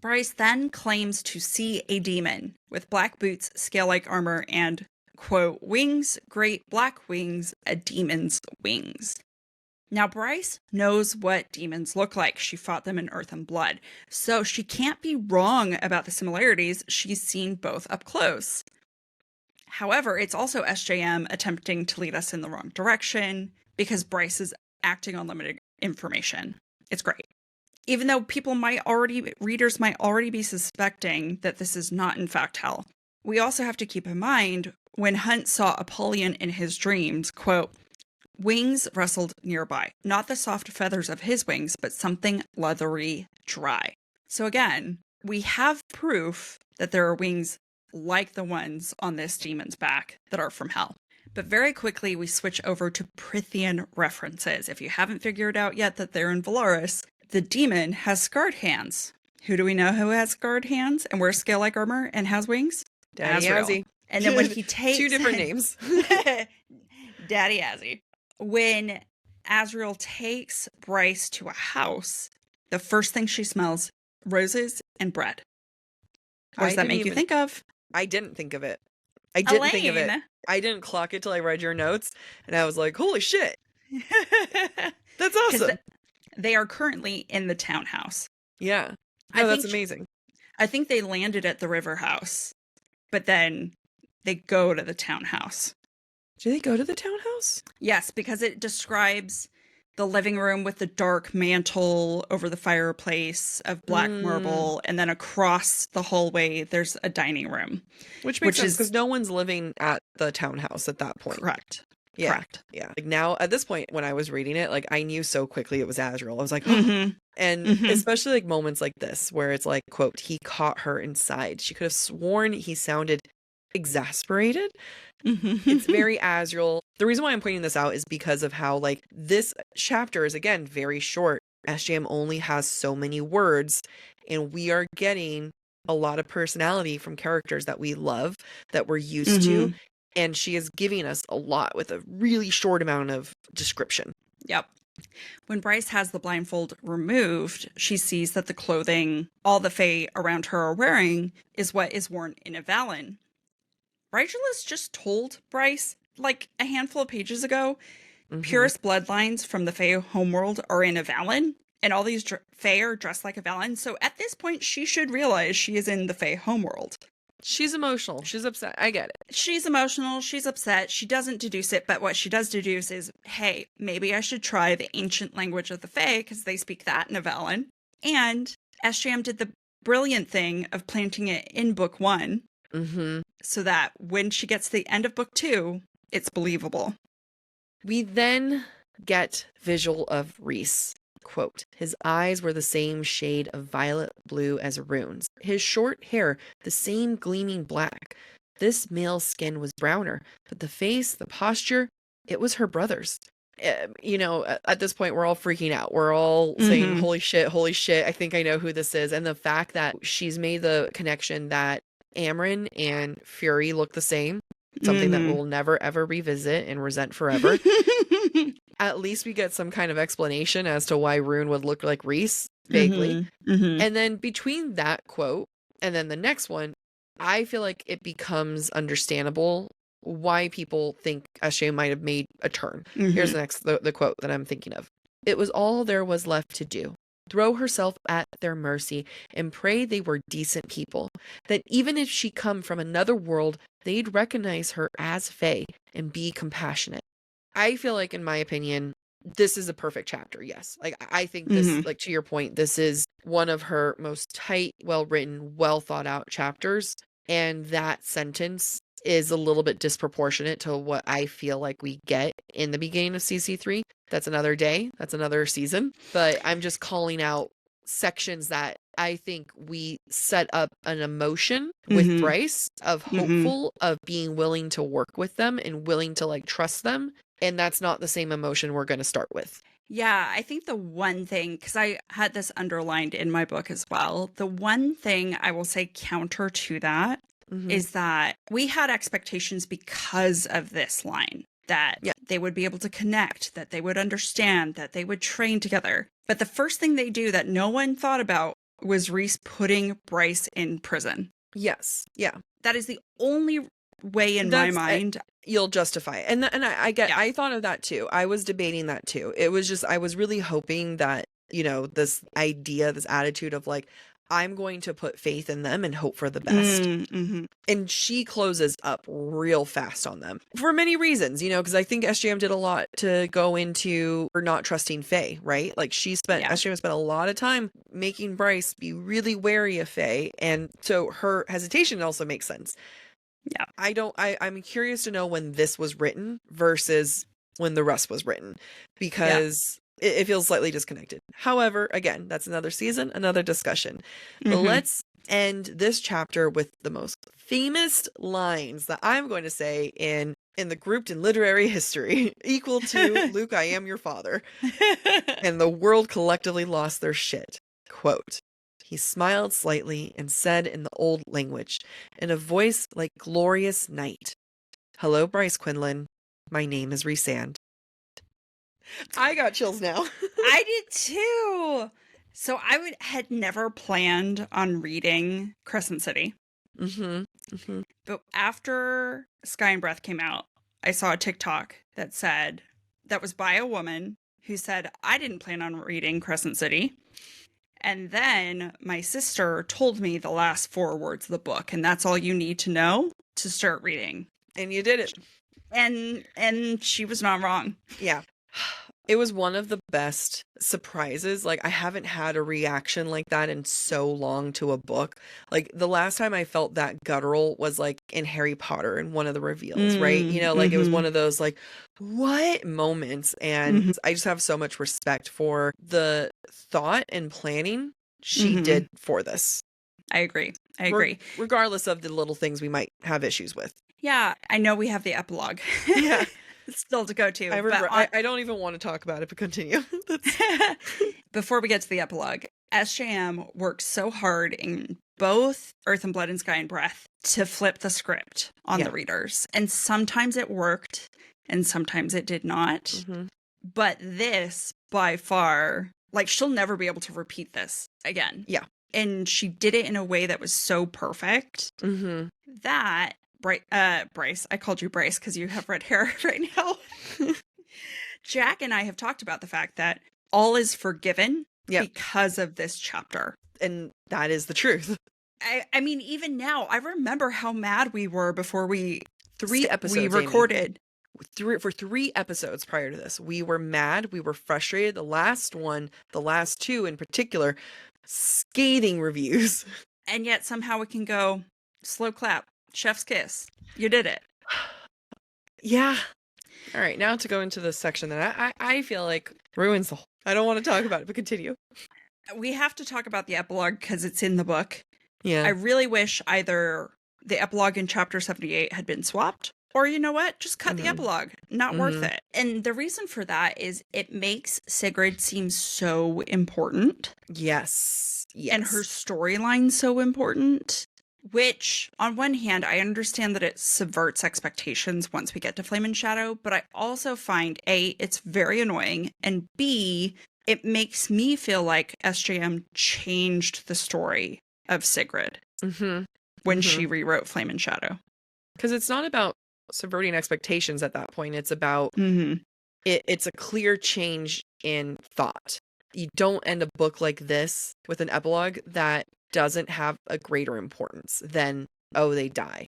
Bryce then claims to see a demon with black boots, scale-like armor, and, quote, wings, great black wings, a demon's wings. Now, Bryce knows what demons look like. She fought them in Earth and Blood. So she can't be wrong about the similarities. She's seen both up close. However, it's also SJM attempting to lead us in the wrong direction because Bryce is acting on limited information. It's great. Even though readers might already be suspecting that this is not in fact hell. We also have to keep in mind when Hunt saw Apollyon in his dreams, quote, wings rustled nearby, not the soft feathers of his wings, but something leathery dry. So again, we have proof that there are wings like the ones on this demon's back that are from hell. But very quickly, we switch over to Prithian references. If you haven't figured out yet that they're in Valaris, the demon has scarred hands. Who do we know who has scarred hands and wears scale-like armor and has wings? Daddy Azrael. Azzy. And then when he takes... 2 different names. Daddy Azzy. When Azrael takes Bryce to a house, the first thing she smells, roses and bread. What does that make you think of? I didn't think of it. I didn't think of it. I didn't clock it till I read your notes, and I was like, holy shit. That's awesome. They are currently in the townhouse. Yeah. Oh, that's amazing. I think they landed at the river house, but then they go to the townhouse. Do they go to the townhouse? Yes, because it describes the living room with the dark mantle over the fireplace of black marble, and then across the hallway there's a dining room. Which makes sense, because no one's living at the townhouse at that point. Correct. Yeah. Correct. Yeah. Like now, at this point, when I was reading it, like I knew so quickly it was Azrael. I was like, oh. And especially like moments like this where it's like, quote, he caught her inside. She could have sworn he sounded exasperated. It's very Azrael. The reason why I'm pointing this out is because of how like this chapter is, again, very short. SJM only has so many words, and we are getting a lot of personality from characters that we love, that we're used to. And she is giving us a lot with a really short amount of description. Yep. When Bryce has the blindfold removed, she sees that the clothing all the Fae around her are wearing is what is worn in Avalon. Rigelus just told Bryce, like a handful of pages ago, purest bloodlines from the Fae homeworld are in Avalon, and all these Fae are dressed like Avalon. So at this point, she should realize she is in the Fae homeworld. She's emotional. She's upset. I get it. She's emotional. She's upset. She doesn't deduce it, but what she does deduce is, hey, maybe I should try the ancient language of the Fae, because they speak that in Avalon. And SJM did the brilliant thing of planting it in book 1, so that when she gets to the end of book 2, it's believable. We then get visual of Rhys. Quote, his eyes were the same shade of violet blue as Rune's. His short hair, the same gleaming black. This male's skin was browner, but the face, the posture, it was her brother's. You know, at this point, we're all freaking out. We're all saying, holy shit, I think I know who this is. And the fact that she's made the connection that Amryn and Fury look the same, something that we'll never, ever revisit and resent forever. At least we get some kind of explanation as to why Rune would look like Rhys, vaguely. And then between that quote and then the next one, I feel like it becomes understandable why people think SJ might have made a turn. Here's the quote that I'm thinking of. It was all there was left to do. Throw herself at their mercy and pray they were decent people. That even if she come from another world, they'd recognize her as Fae and be compassionate. I feel like, in my opinion, this is a perfect chapter. Yes. Like, I think this, like, to your point, this is one of her most tight, well-written, well-thought-out chapters. And that sentence is a little bit disproportionate to what I feel like we get in the beginning of CC3. That's another day. That's another season. But I'm just calling out sections that I think we set up an emotion with Bryce of hopeful, of being willing to work with them and willing to, like, trust them. And that's not the same emotion we're going to start with. Yeah, I think the one thing, because I had this underlined in my book as well, the one thing I will say counter to that is that we had expectations because of this line, that they would be able to connect, that they would understand, that they would train together. But the first thing they do that no one thought about was Rhys putting Bryce in prison. Yes. Yeah. That is the only way in my mind. You'll justify it. And I get, I thought of that too. I was debating that too. It was just, I was really hoping that, you know, this idea, this attitude of like, I'm going to put faith in them and hope for the best. Mm-hmm. And she closes up real fast on them for many reasons, you know, because I think SJM did a lot to go into her not trusting Faye, right? Like SJM spent a lot of time making Bryce be really wary of Faye. And so her hesitation also makes sense. Yeah. I'm curious to know when this was written versus when the rest was written, because it feels slightly disconnected. However, again, that's another season, another discussion. But let's end this chapter with the most famous lines that I'm going to say in the grouped in literary history, equal to Luke, I am your father. And the world collectively lost their shit. Quote, he smiled slightly and said in the old language, in a voice like glorious night, hello, Bryce Quinlan. My name is Rhysand. I got chills now. I did too. So I had never planned on reading Crescent City. But after Sky and Breath came out, I saw a TikTok that was by a woman who said, I didn't plan on reading Crescent City. And then my sister told me the last 4 words of the book, and that's all you need to know to start reading. And you did it. And she was not wrong. Yeah. It was one of the best surprises. Like, I haven't had a reaction like that in so long to a book. Like, the last time I felt that guttural was like in Harry Potter in one of the reveals, right? You know, like it was one of those like, what moments? And I just have so much respect for the thought and planning she did for this. I agree. Regardless of the little things we might have issues with. Yeah, I know we have the epilogue. Yeah. Still to go to. I don't even want to talk about it, but continue. Before we get to the epilogue, SJM worked so hard in both Earth and Blood and Sky and Breath to flip the script on the readers. And sometimes it worked and sometimes it did not. But this, by far, like, she'll never be able to repeat this again. Yeah. And she did it in a way that was so perfect that Bryce, I called you Bryce because you have red hair right now. Jack and I have talked about the fact that all is forgiven because of this chapter. And that is the truth. I mean, even now, I remember how mad we were before we recorded. For 3 episodes prior to this, we were mad, we were frustrated. The last 2 in particular, scathing reviews. And yet somehow we can go, slow clap, chef's kiss. You did it. Yeah. All right, now to go into the section that I feel like ruins the whole. I don't want to talk about it, but continue. We have to talk about the epilogue because it's in the book. Yeah. I really wish either the epilogue in chapter 78 had been swapped, or you know what? Just cut the epilogue. Not worth it. And the reason for that is it makes Sigrid seem so important. Yes. And her storyline so important. Which, on one hand, I understand that it subverts expectations once we get to Flame and Shadow, but I also find, A, it's very annoying, and B, it makes me feel like SJM changed the story of Sigrid when she rewrote Flame and Shadow. Because it's not about subverting expectations at that point. It's about, it's a clear change in thought. You don't end a book like this with an epilogue that doesn't have a greater importance than, oh, they die.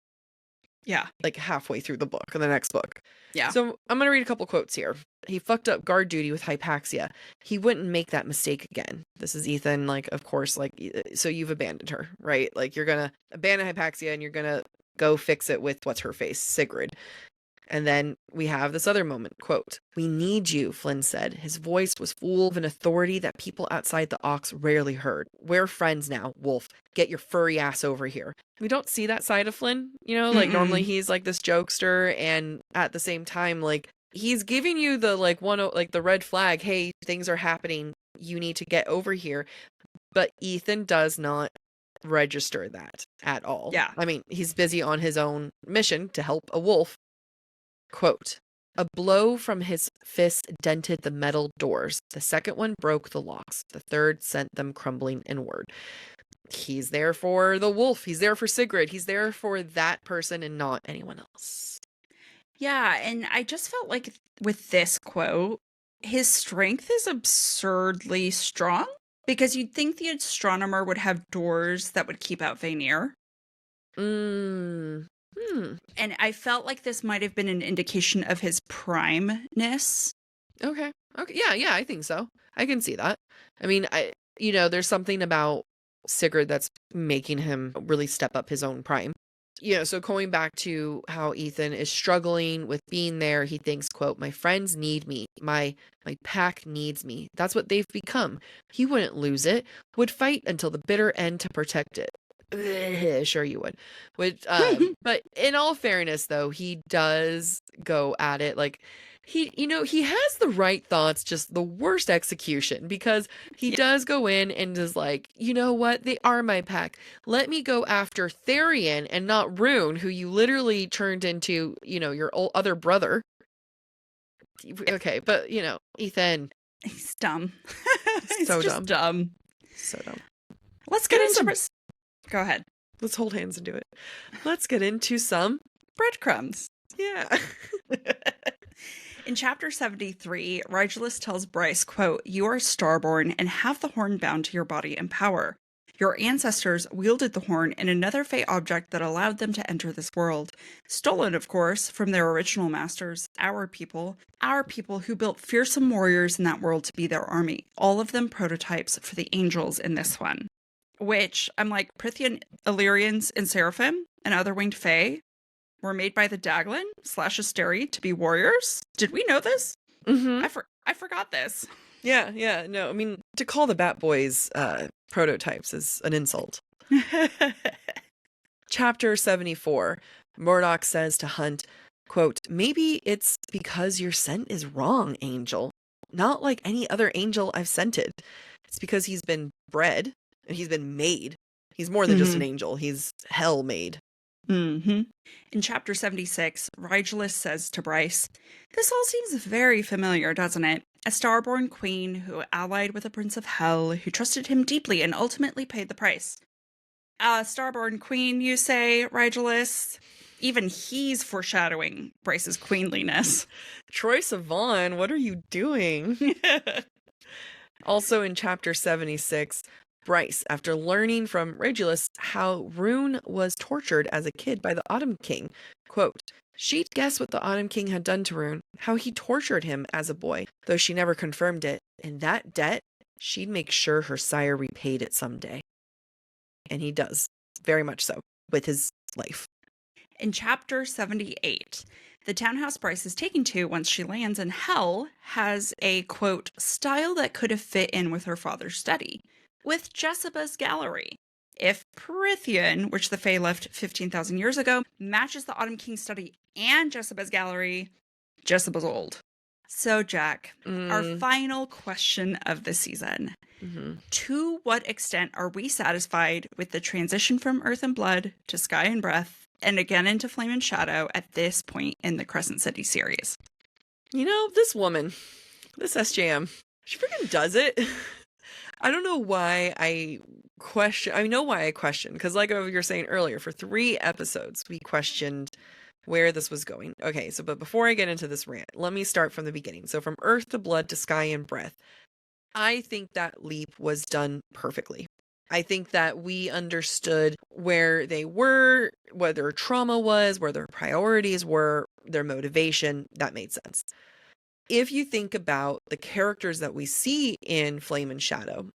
Yeah. Like halfway through the book, or the next book. Yeah. So I'm going to read a couple quotes here. He fucked up guard duty with hypaxia. He wouldn't make that mistake again. This is Ethan, like, of course, like, so you've abandoned her, right? Like, you're going to abandon hypaxia and you're going to go fix it with what's her face, Sigrid. And then we have this other moment, quote, we need you, Flynn said. His voice was full of an authority that people outside the Ox rarely heard. We're friends now, Wolf. Get your furry ass over here. We don't see that side of Flynn, you know, like normally he's like this jokester, and at the same time, like, he's giving you the the red flag, hey, things are happening, you need to get over here. But Ethan does not register that at all. Yeah. I mean, he's busy on his own mission to help a wolf. Quote, a blow from his fist dented the metal doors. The second one broke the locks. The third sent them crumbling inward. He's there for the wolf. He's there for Sigrid. He's there for that person and not anyone else. Yeah, and I just felt like with this quote, his strength is absurdly strong. Because you'd think the astronomer would have doors that would keep out Vanir. Mm. And I felt like this might have been an indication of his primeness. Okay. Okay. Yeah, I think so. I can see that. I mean, there's something about Sigurd that's making him really step up his own prime. So going back to how Ethan is struggling with being there, he thinks, quote, "My friends need me. My pack needs me. That's what they've become. He wouldn't lose it. Would fight until the bitter end to protect it." Sure you would. But in all fairness, though, he does go at it like he has the right thoughts, just the worst execution, because he does go in and is like, you know what? They are my pack. Let me go after Therian and not Rune, who you literally turned into, your other brother. Okay, but Ethan. He's dumb. He's so just dumb. So dumb. Let's get into Go ahead. Let's hold hands and do it. Let's get into some breadcrumbs. Yeah. In chapter 73, Rigelus tells Bryce, quote, "You are starborn and have the horn bound to your body in power. Your ancestors wielded the horn in another fey object that allowed them to enter this world. Stolen, of course, from their original masters, our people who built fearsome warriors in that world to be their army. All of them prototypes for the angels in this one." Which, I'm like, Prithian, Illyrians, and Seraphim, and other winged fae were made by the Daglin / Asteri to be warriors? Did we know this? Mm-hmm. I forgot this. Yeah. No, I mean, to call the Bat Boys prototypes is an insult. Chapter 74. Murdoch says to Hunt, quote, "Maybe it's because your scent is wrong, Angel. Not like any other angel I've scented. It's because he's been bred. And he's been made. He's more than just an angel. He's hell made." Mm-hmm. In chapter 76, Rigelus says to Bryce, "This all seems very familiar, doesn't it? A starborn queen who allied with a prince of hell, who trusted him deeply and ultimately paid the price." Starborn queen, you say, Rigelus? Even he's foreshadowing Bryce's queenliness. Troye Sivan, what are you doing? Also in chapter 76, Bryce, after learning from Regulus how Rune was tortured as a kid by the Autumn King, quote, "She'd guess what the Autumn King had done to Rune, how he tortured him as a boy, though she never confirmed it, and that debt, she'd make sure her sire repaid it someday." And he does, very much so, with his life. In chapter 78, the townhouse Bryce is taken to once she lands in Hell has a, quote, "style that could have fit in with her father's study, with Jessiba's gallery. If Prithian, which the Fae left 15,000 years ago, matches the Autumn King's study and Jessiba's gallery, Jessiba's old." So, Jack, our final question of the season. Mm-hmm. To what extent are we satisfied with the transition from Earth and Blood to Sky and Breath, and again into Flame and Shadow at this point in the Crescent City series? This woman, this SJM, she freaking does it. I don't know why I question. I know why I question, because like you were saying earlier, for 3 episodes, we questioned where this was going. Okay, but before I get into this rant, let me start from the beginning. So from Earth to Blood to Sky and Breath, I think that leap was done perfectly. I think that we understood where they were, what their trauma was, where their priorities were, their motivation. That made sense. If you think about the characters that we see in Flame and Shadow,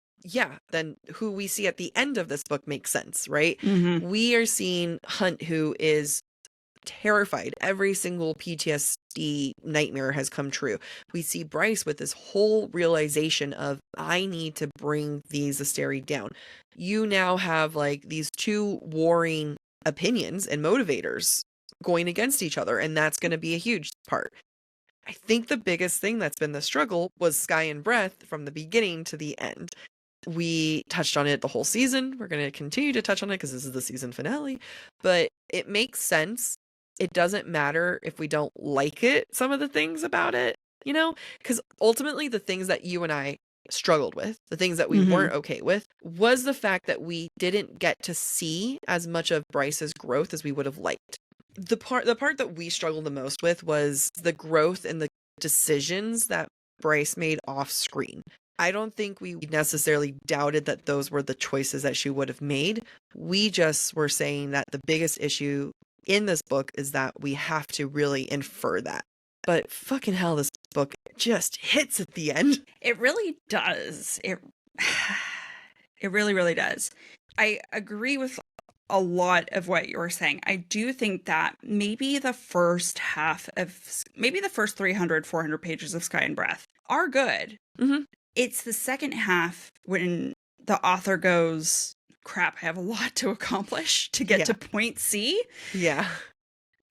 then who we see at the end of this book makes sense, right? Mm-hmm. We are seeing Hunt, who is terrified. Every single PTSD nightmare has come true. We see Bryce with this whole realization of, I need to bring these Asteri down. You now have like these 2 warring opinions and motivators going against each other, and that's going to be a huge part. I think the biggest thing that's been the struggle was Sky and Breath from the beginning to the end. We touched on it the whole season. We're going to continue to touch on it because this is the season finale, but it makes sense. It doesn't matter if we don't like it, some of the things about it, because ultimately the things that you and I struggled with, the things that we weren't okay with, was the fact that we didn't get to see as much of Bryce's growth as we would have liked. The part that we struggled the most with was the growth and the decisions that Bryce made off screen. I don't think we necessarily doubted that those were the choices that she would have made. We just were saying that the biggest issue in this book is that we have to really infer that. But fucking hell, this book just hits at the end. It really does. It really, really does. I agree with a lot of what you're saying. I do think that maybe the first 300, 400 pages of Sky and Breath are good. Mm-hmm. It's the second half when the author goes, crap, I have a lot to accomplish to get to point C. Yeah.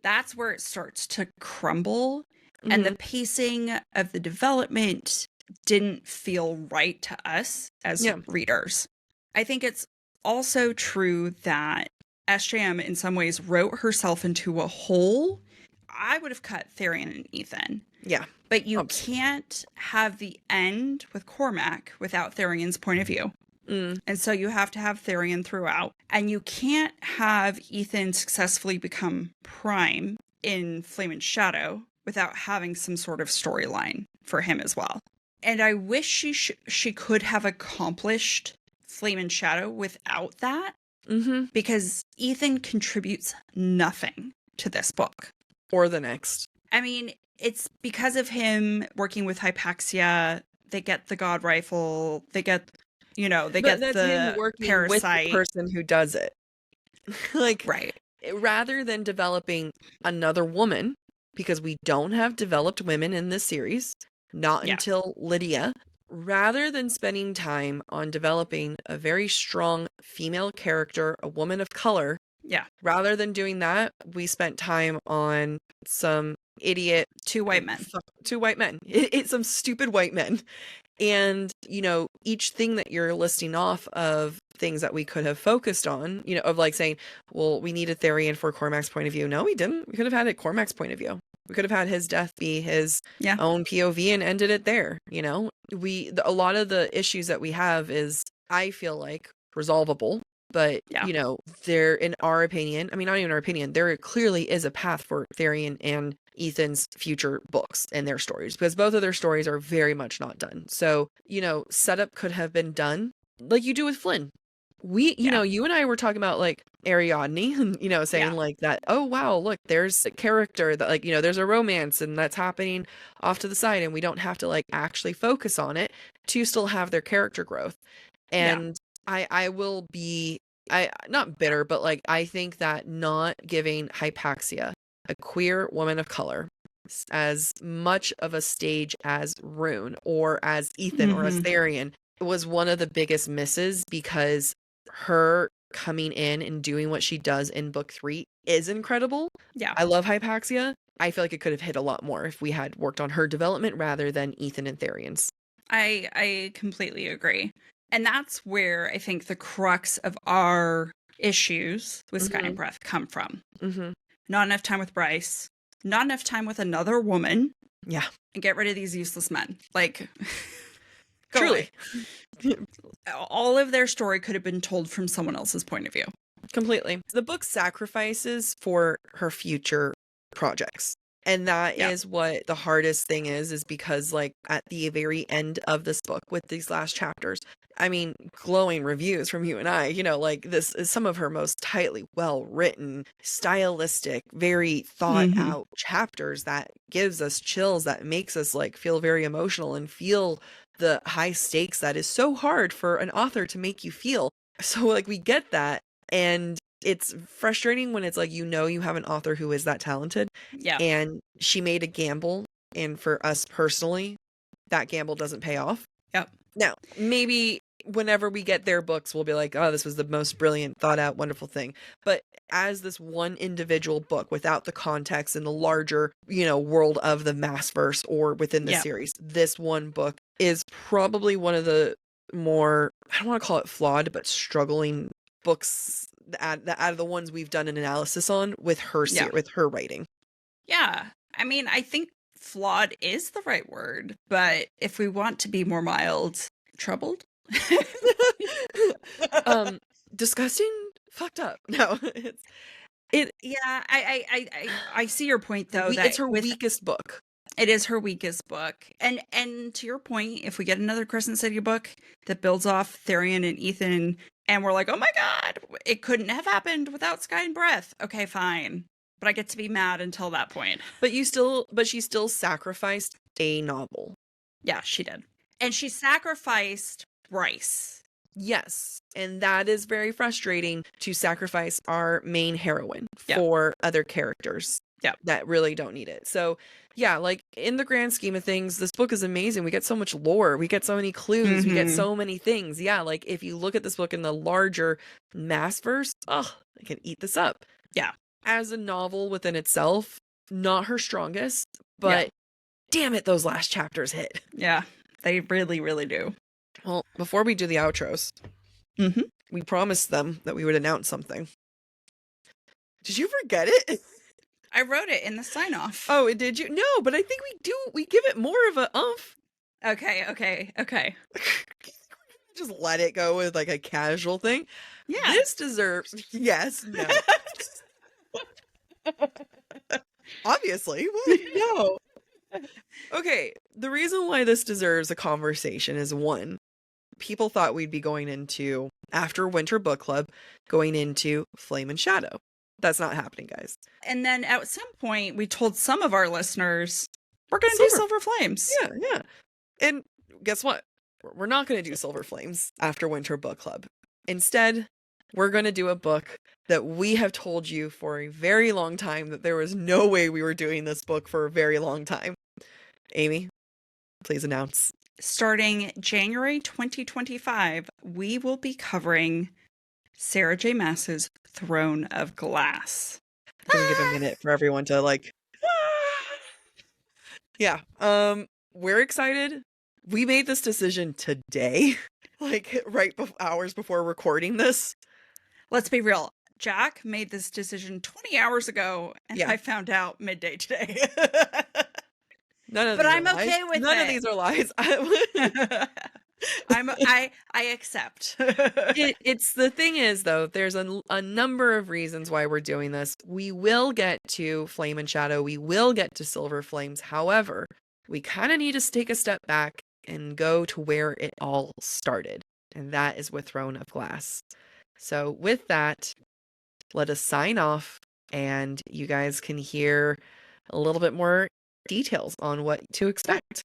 That's where it starts to crumble. Mm-hmm. And the pacing of the development didn't feel right to us as readers. I think it's also true that SJM in some ways wrote herself into a hole. I would have cut Therian and Ethan. Yeah. But you can't have the end with Cormac without Therian's point of view. And so you have to have Therian throughout. And you can't have Ethan successfully become Prime in Flame and Shadow without having some sort of storyline for him as well. And I wish she could have accomplished Flame and Shadow without that. Mm-hmm. Because Ethan contributes nothing to this book. Or the next. I mean, it's because of him working with Hypaxia. They get the God Rifle. They get, the parasite. With the person who does it. Right. Rather than developing another woman, because we don't have developed women in this series, not until Lydia. Rather than spending time on developing a very strong female character, a woman of color, rather than doing that, we spent time on some idiot two white men. It's some stupid white men. And, each thing that you're listing off of things that we could have focused on, of like saying, well, we needed Therian for Cormac's point of view. No, we didn't. We could have had it Cormac's point of view. We could have had his death be his own POV and ended it there. A lot of the issues that we have is, I feel like, resolvable. But, there, in our opinion, I mean, not even our opinion, there clearly is a path for Therian and Ethan's future books and their stories, because both of their stories are very much not done. So, setup could have been done like you do with Flynn. You and I were talking about like Ariadne and, saying like that, oh, wow, look, there's a character that there's a romance and that's happening off to the side and we don't have to like actually focus on it to still have their character growth. And I will be, not bitter, but like, I think that not giving Hypaxia, a queer woman of color, as much of a stage as Rune or as Ethan or as Therian was one of the biggest misses, because her coming in and doing what she does in book 3 is incredible. Yeah. I love Hypaxia. I feel like it could have hit a lot more if we had worked on her development rather than Ethan and Therian's. I completely agree. And that's where I think the crux of our issues with Sky and Breath come from. Mm-hmm. Not enough time with Bryce. Not enough time with another woman. Yeah. And get rid of these useless men. Like, truly. All of their story could have been told from someone else's point of view. Completely. The book sacrifices for her future projects. And that is what the hardest thing is because like at the very end of this book with these last chapters, I mean, glowing reviews from you and I, like this is some of her most tightly well-written, stylistic, very thought out chapters that gives us chills, that makes us like feel very emotional and feel the high stakes that is so hard for an author to make you feel. So like we get that, and it's frustrating when it's like, you have an author who is that talented. Yeah. And she made a gamble. And for us personally, that gamble doesn't pay off. Yep. Now, maybe whenever we get their books, we'll be like, oh, this was the most brilliant, thought out, wonderful thing. But as this one individual book without the context and the larger, world of the Maasverse or within the series, this one book is probably one of the more, I don't want to call it flawed, but struggling books out of the ones we've done an analysis on with her with her writing. Yeah. I mean, I think flawed is the right word, but if we want to be more mild, troubled. Disgusting, fucked up. No, I see your point though. It's her weakest book. It is her weakest book. And to your point, if we get another Crescent City book that builds off Therian and Ethan, and we're like, oh my God, it couldn't have happened without Sky and Breath. Okay, fine. But I get to be mad until that point. But she still sacrificed a novel. Yeah, she did. And she sacrificed Bryce. Yes. And that is very frustrating, to sacrifice our main heroine Yeah. for other characters Yeah. that really don't need it. So yeah, like in the grand scheme of things, this book is amazing. We get so much lore. We get so many clues. We get so many things. Yeah, like if you look at this book in the larger Maas verse, I can eat this up. Yeah. As a novel within itself, not her strongest, but damn it, those last chapters hit. Yeah, they really, really do. Well, before we do the outros, we promised them that we would announce something. Did you forget it? I wrote it in the sign-off. Oh, did you? No, but I think we give it more of a umph. Okay. Just let it go with like a casual thing. Yeah. This deserves, yes, no. Obviously. No. Okay, the reason why this deserves a conversation is, one, people thought we'd be going into, after Winter Book Club, going into Flame and Shadow. That's not happening, guys. And then at some point, we told some of our listeners, we're going to do Silver Flames. Yeah. And guess what? We're not going to do Silver Flames after Winter Book Club. Instead, we're going to do a book that we have told you for a very long time that there was no way we were doing this book for a very long time. Amy, please announce. Starting January 2025, we will be covering Sarah J. Maas's Throne of Glass. I'm going to give a minute for everyone to like... Yeah. We're excited. We made this decision today, like hours before recording this. Let's be real. Jack made this decision 20 hours ago, and I found out midday today. But I'm okay with it. None of these are lies. I accept. It's the thing is, though, there's a number of reasons why we're doing this. We will get to Flame and Shadow. We will get to Silver Flames. However, we kind of need to take a step back and go to where it all started. And that is with Throne of Glass. So with that, let us sign off, and you guys can hear a little bit more details on what to expect.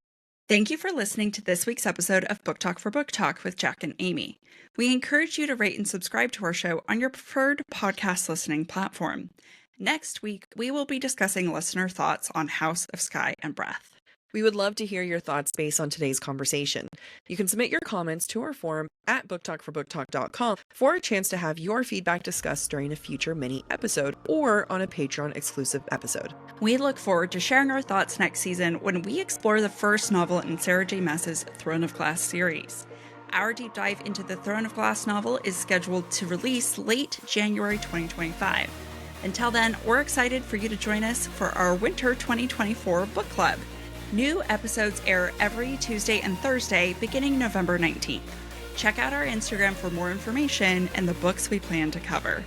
Thank you for listening to this week's episode of Book Talk for Book Talk with Jack and Amy. We encourage you to rate and subscribe to our show on your preferred podcast listening platform. Next week, we will be discussing listener thoughts on House of Sky and Breath. We would love to hear your thoughts based on today's conversation. You can submit your comments to our forum at booktalkforbooktalk.com for a chance to have your feedback discussed during a future mini episode or on a Patreon exclusive episode. We look forward to sharing our thoughts next season when we explore the first novel in Sarah J. Maas's Throne of Glass series. Our deep dive into the Throne of Glass novel is scheduled to release late January 2025. Until then, we're excited for you to join us for our Winter 2024 book club. New episodes air every Tuesday and Thursday beginning November 19th. Check out our Instagram for more information and the books we plan to cover.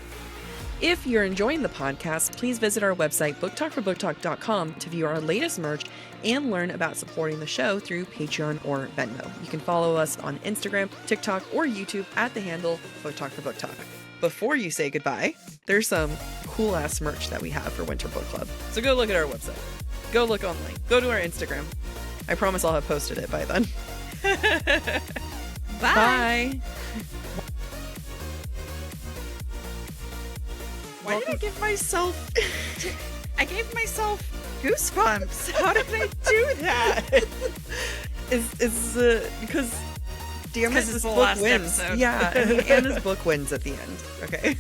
If you're enjoying the podcast, please visit our website, booktalkforbooktalk.com, to view our latest merch and learn about supporting the show through Patreon or Venmo. You can follow us on Instagram, TikTok, or YouTube at the handle BookTalkForBookTalk. Before you say goodbye, there's some cool-ass merch that we have for Winter Book Club. So go look at our website. Go look online. Go to our Instagram. I promise I'll have posted it by then. Bye. Why Welcome. did I give myself... I gave myself goosebumps. How did I do that? It's because... Damn it, Because this it's the book last wins. episode. Yeah, and his book wins at the end. Okay.